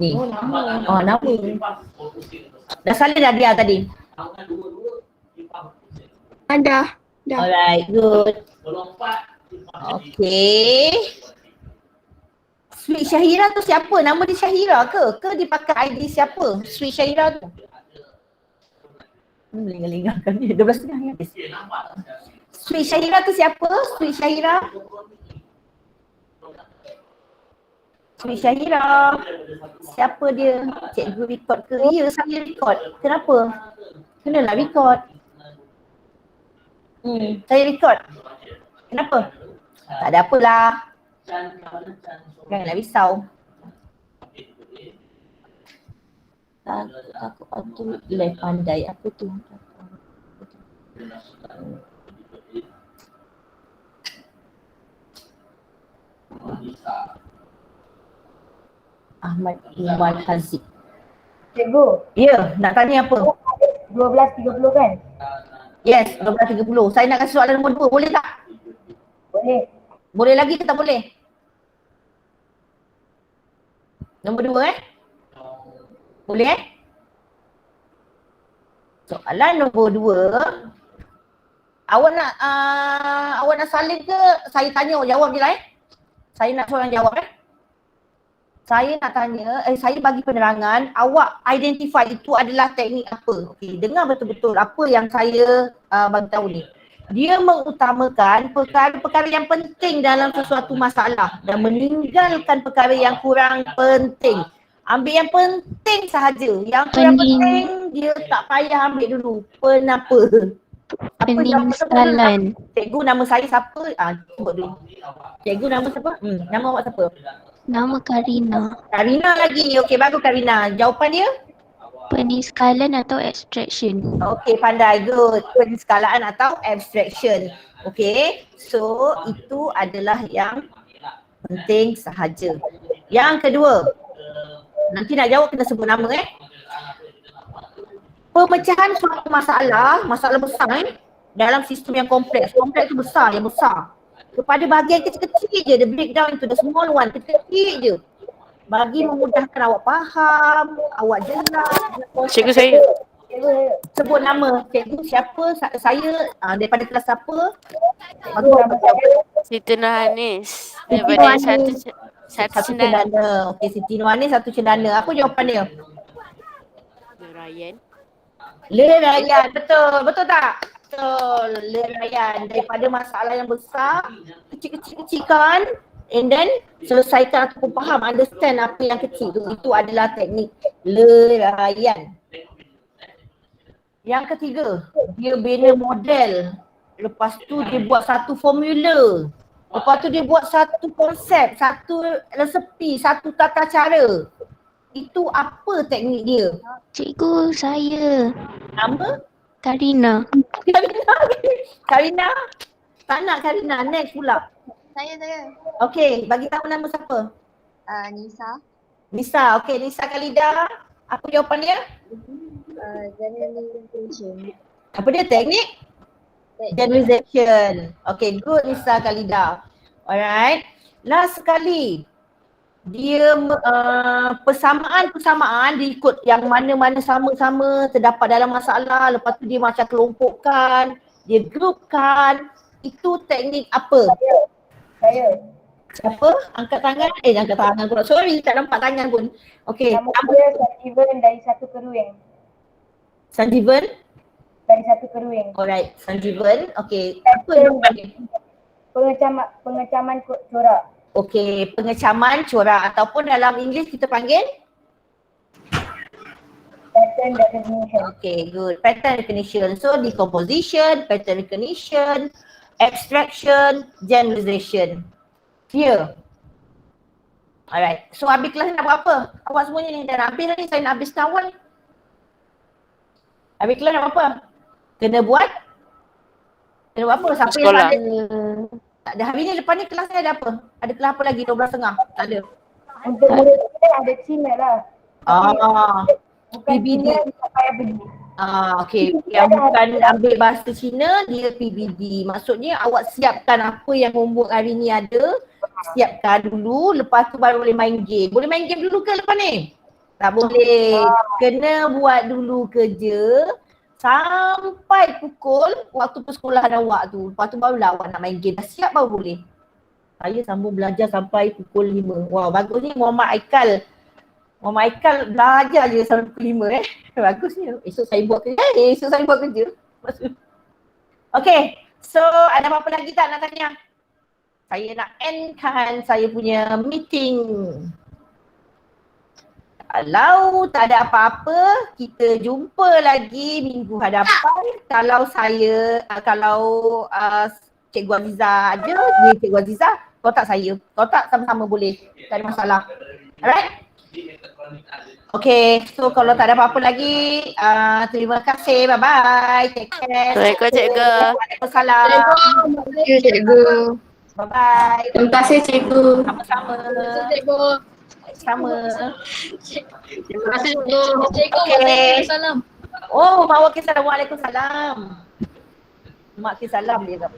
Ni. Nama. Dah salin dah dia tadi? Ada. Alright, good. Okay. Sweet Syahira tu siapa? Nama dia Syahira ke? Ke dia pakai ID siapa? Sweet Syahira tu. Lengang-lengangkan ni. 12.30 ni habis. Sweet Syahira tu siapa? Sweet Syahira. Sweet Syahira. Siapa dia? Cikgu record ke? Ya, saya record. Kenapa? Kenalah record. Saya record. Kenapa? Tak ada apalah. Janganlah risau. Aku boleh pandai apa tu. Ahmad Iwan Haziq. Cikgu, Ya, nak tanya apa? 12.30 kan? Yes, 12.30. Saya nak kasi soalan nombor 2. Boleh tak? Boleh. Boleh lagi ke tak boleh? Nombor 2 Boleh Soalan nombor 2. Awak nak salin ke saya tanya awak jawab je lah Saya nak soalan jawab Saya nak tanya, saya bagi penerangan, awak identify itu adalah teknik apa. Okey, dengar betul-betul apa yang saya bagi tahu ni. Dia mengutamakan perkara-perkara yang penting dalam sesuatu masalah dan meninggalkan perkara yang kurang penting. Ambil yang penting sahaja. Yang kurang penting dia tak payah ambil dulu. Kenapa? Apa jawapan sebut dulu? Peninstalan. Cikgu, nama saya siapa? Sebut dulu. Cikgu, nama siapa? Nama awak siapa? Nama Karina. Karina lagi. Okey, bagus Karina. Jawapan dia? Peninstalan atau extraction. Okey, pandai. Good. Peniskalaan atau abstraction. Okey. So, itu adalah yang penting sahaja. Yang kedua. Nanti nak jawab kena sebut nama Pemecahan suatu masalah besar dalam sistem yang kompleks. Kompleks itu besar, yang besar. Kepada bahagian kecil-kecil je, the breakdown into the small one, kecil-kecil je. Bagi memudahkan awak faham, awak jelas. Cikgu saya. Sebut nama cikgu siapa, saya daripada kelas apa. Siti Nurhanis. Siti Daripada Nurhanis. satu Satu cendana. cendana. Okey, Siti Nurhanis satu cendana. Apa jawapan dia? Nurayan. Lerayan, betul. Betul tak? Betul. Lerayan daripada masalah yang besar, kecil-kecil-kecilkan and then selesaikan ataupun faham, understand apa yang kecil tu. Itu adalah teknik lerayan. Yang ketiga, dia bina model. Lepas tu dia buat satu formula. Lepas tu dia buat satu konsep, satu resepi, satu tata cara. Itu apa teknik dia? Cikgu, saya. Nama? Karina. Karina? Tak nak Karina, next pula. Saya. Okey, bagi tahu nama siapa? Nisa. Nisa, okey Nisa Khalida. Apa jawapan dia? Generalization. Apa dia teknik? Generalization. Okey, good Nisa Khalida. Alright. Last sekali. Dia persamaan diikut yang mana-mana sama-sama terdapat dalam masalah. Lepas tu dia macam kelompokkan, dia grupkan. Itu teknik apa? Saya. Siapa? Angkat tangan? Angkat tangan pula. Sorry, tak nampak tangan pun. Okey. Nama saya Sanjeevan dari satu keruing. Sanjeevan? Dari satu keruing. Alright, Sanjeevan. Okey. Apa jawapan dia? Pengecaman corak. Okey, pengecaman corak ataupun dalam English kita panggil? Pattern recognition. Okay, good. Pattern recognition. So, decomposition, pattern recognition, abstraction, generalization. Clear? Alright. So, habis kelas ni nak buat apa? Awak semuanya ni dah nak habis dah ni. Saya nak habis awal ni. Habis kelas nak buat apa? Kena buat? Kena buat apa? Siapa yang tak ada? Tak ada. Hari ni lepas ni kelas ni ada apa? Ada kelas apa lagi? 12.30? Tak ada. Untuk murid kita ada Cina lah. Bukan PBD. Cina, tak payah beli. Okay. Yang bukan ambil bahasa Cina, dia PBD. Maksudnya awak siapkan apa yang homework hari ni ada. Siapkan dulu, lepas tu baru boleh main game. Boleh main game dulu ke lepas ni? Tak boleh. Kena buat dulu kerja sampai pukul waktu persekolahan awak tu. Lepas tu barulah awak nak main game. Dah siap baru boleh. Saya sambung belajar sampai pukul 5. Wow, bagus ni Muhammad Aikal. Muhammad Aikal belajar je sampai pukul 5 Bagus ni. Esok saya buat kerja. Esok saya buat kerja. Okay. So, ada apa-apa lagi tak nak tanya? Saya nak endkan saya punya meeting. Kalau tak ada apa-apa, kita jumpa lagi minggu hadapan. Kalau Cikgu Aziza ada, dia Cikgu Aziza, kalau tak saya. Kalau tak sama-sama boleh, tak ada masalah. Alright? Okay, so kalau tak ada apa-apa lagi, terima kasih, bye-bye, take care. Assalamualaikum cikgu. Waalaikumsalam. Thank you, cikgu. Bye-bye. Terima kasih, cikgu. Sama-sama. Cikgu. Sama. Terima kasih, cikgu. Cikgu, Waalaikumsalam. Oh, mak Waalaikumsalam. Waalaikumsalam. Mak Waalaikumsalam dia kata.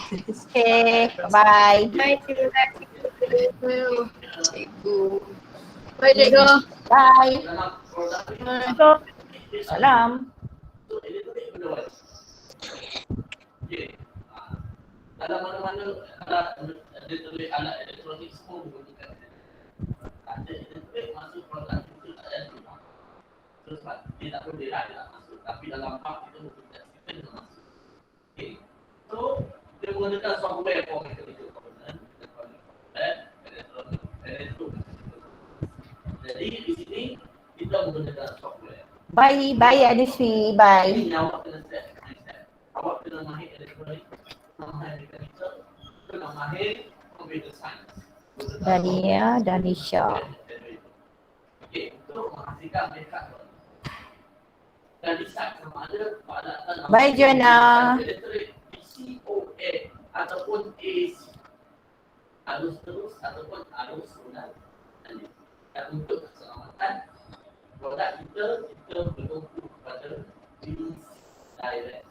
Okay, bye. Bye, cikgu. Cikgu. Bye, cikgu. Bye. Salam. Dalam mana-mana ada tulis alat elektronik semua menggunakan ada internet masuk program itu tak ada rumah. Terus dia tak boleh lah dia nak masuk, tapi dalam hak itu menggunakan sistem dia masuk. Okay. So dia menggunakan software for mechanical component, elektronik, elektronik, Bye, bye Anisfi, bye. Ini awak kena step. Awak kena mahir elektronik, kena mahir mekanikal, kena mahir computer science. Dania, Danisha. Okey, untuk menghasilkan mereka dan decide sama ada peralatan Bye Joanna. elektrik PCOA ataupun AC, arus terus ataupun arus sunat. Dan untuk keselamatan produk kita bertumpu kepada jenis direct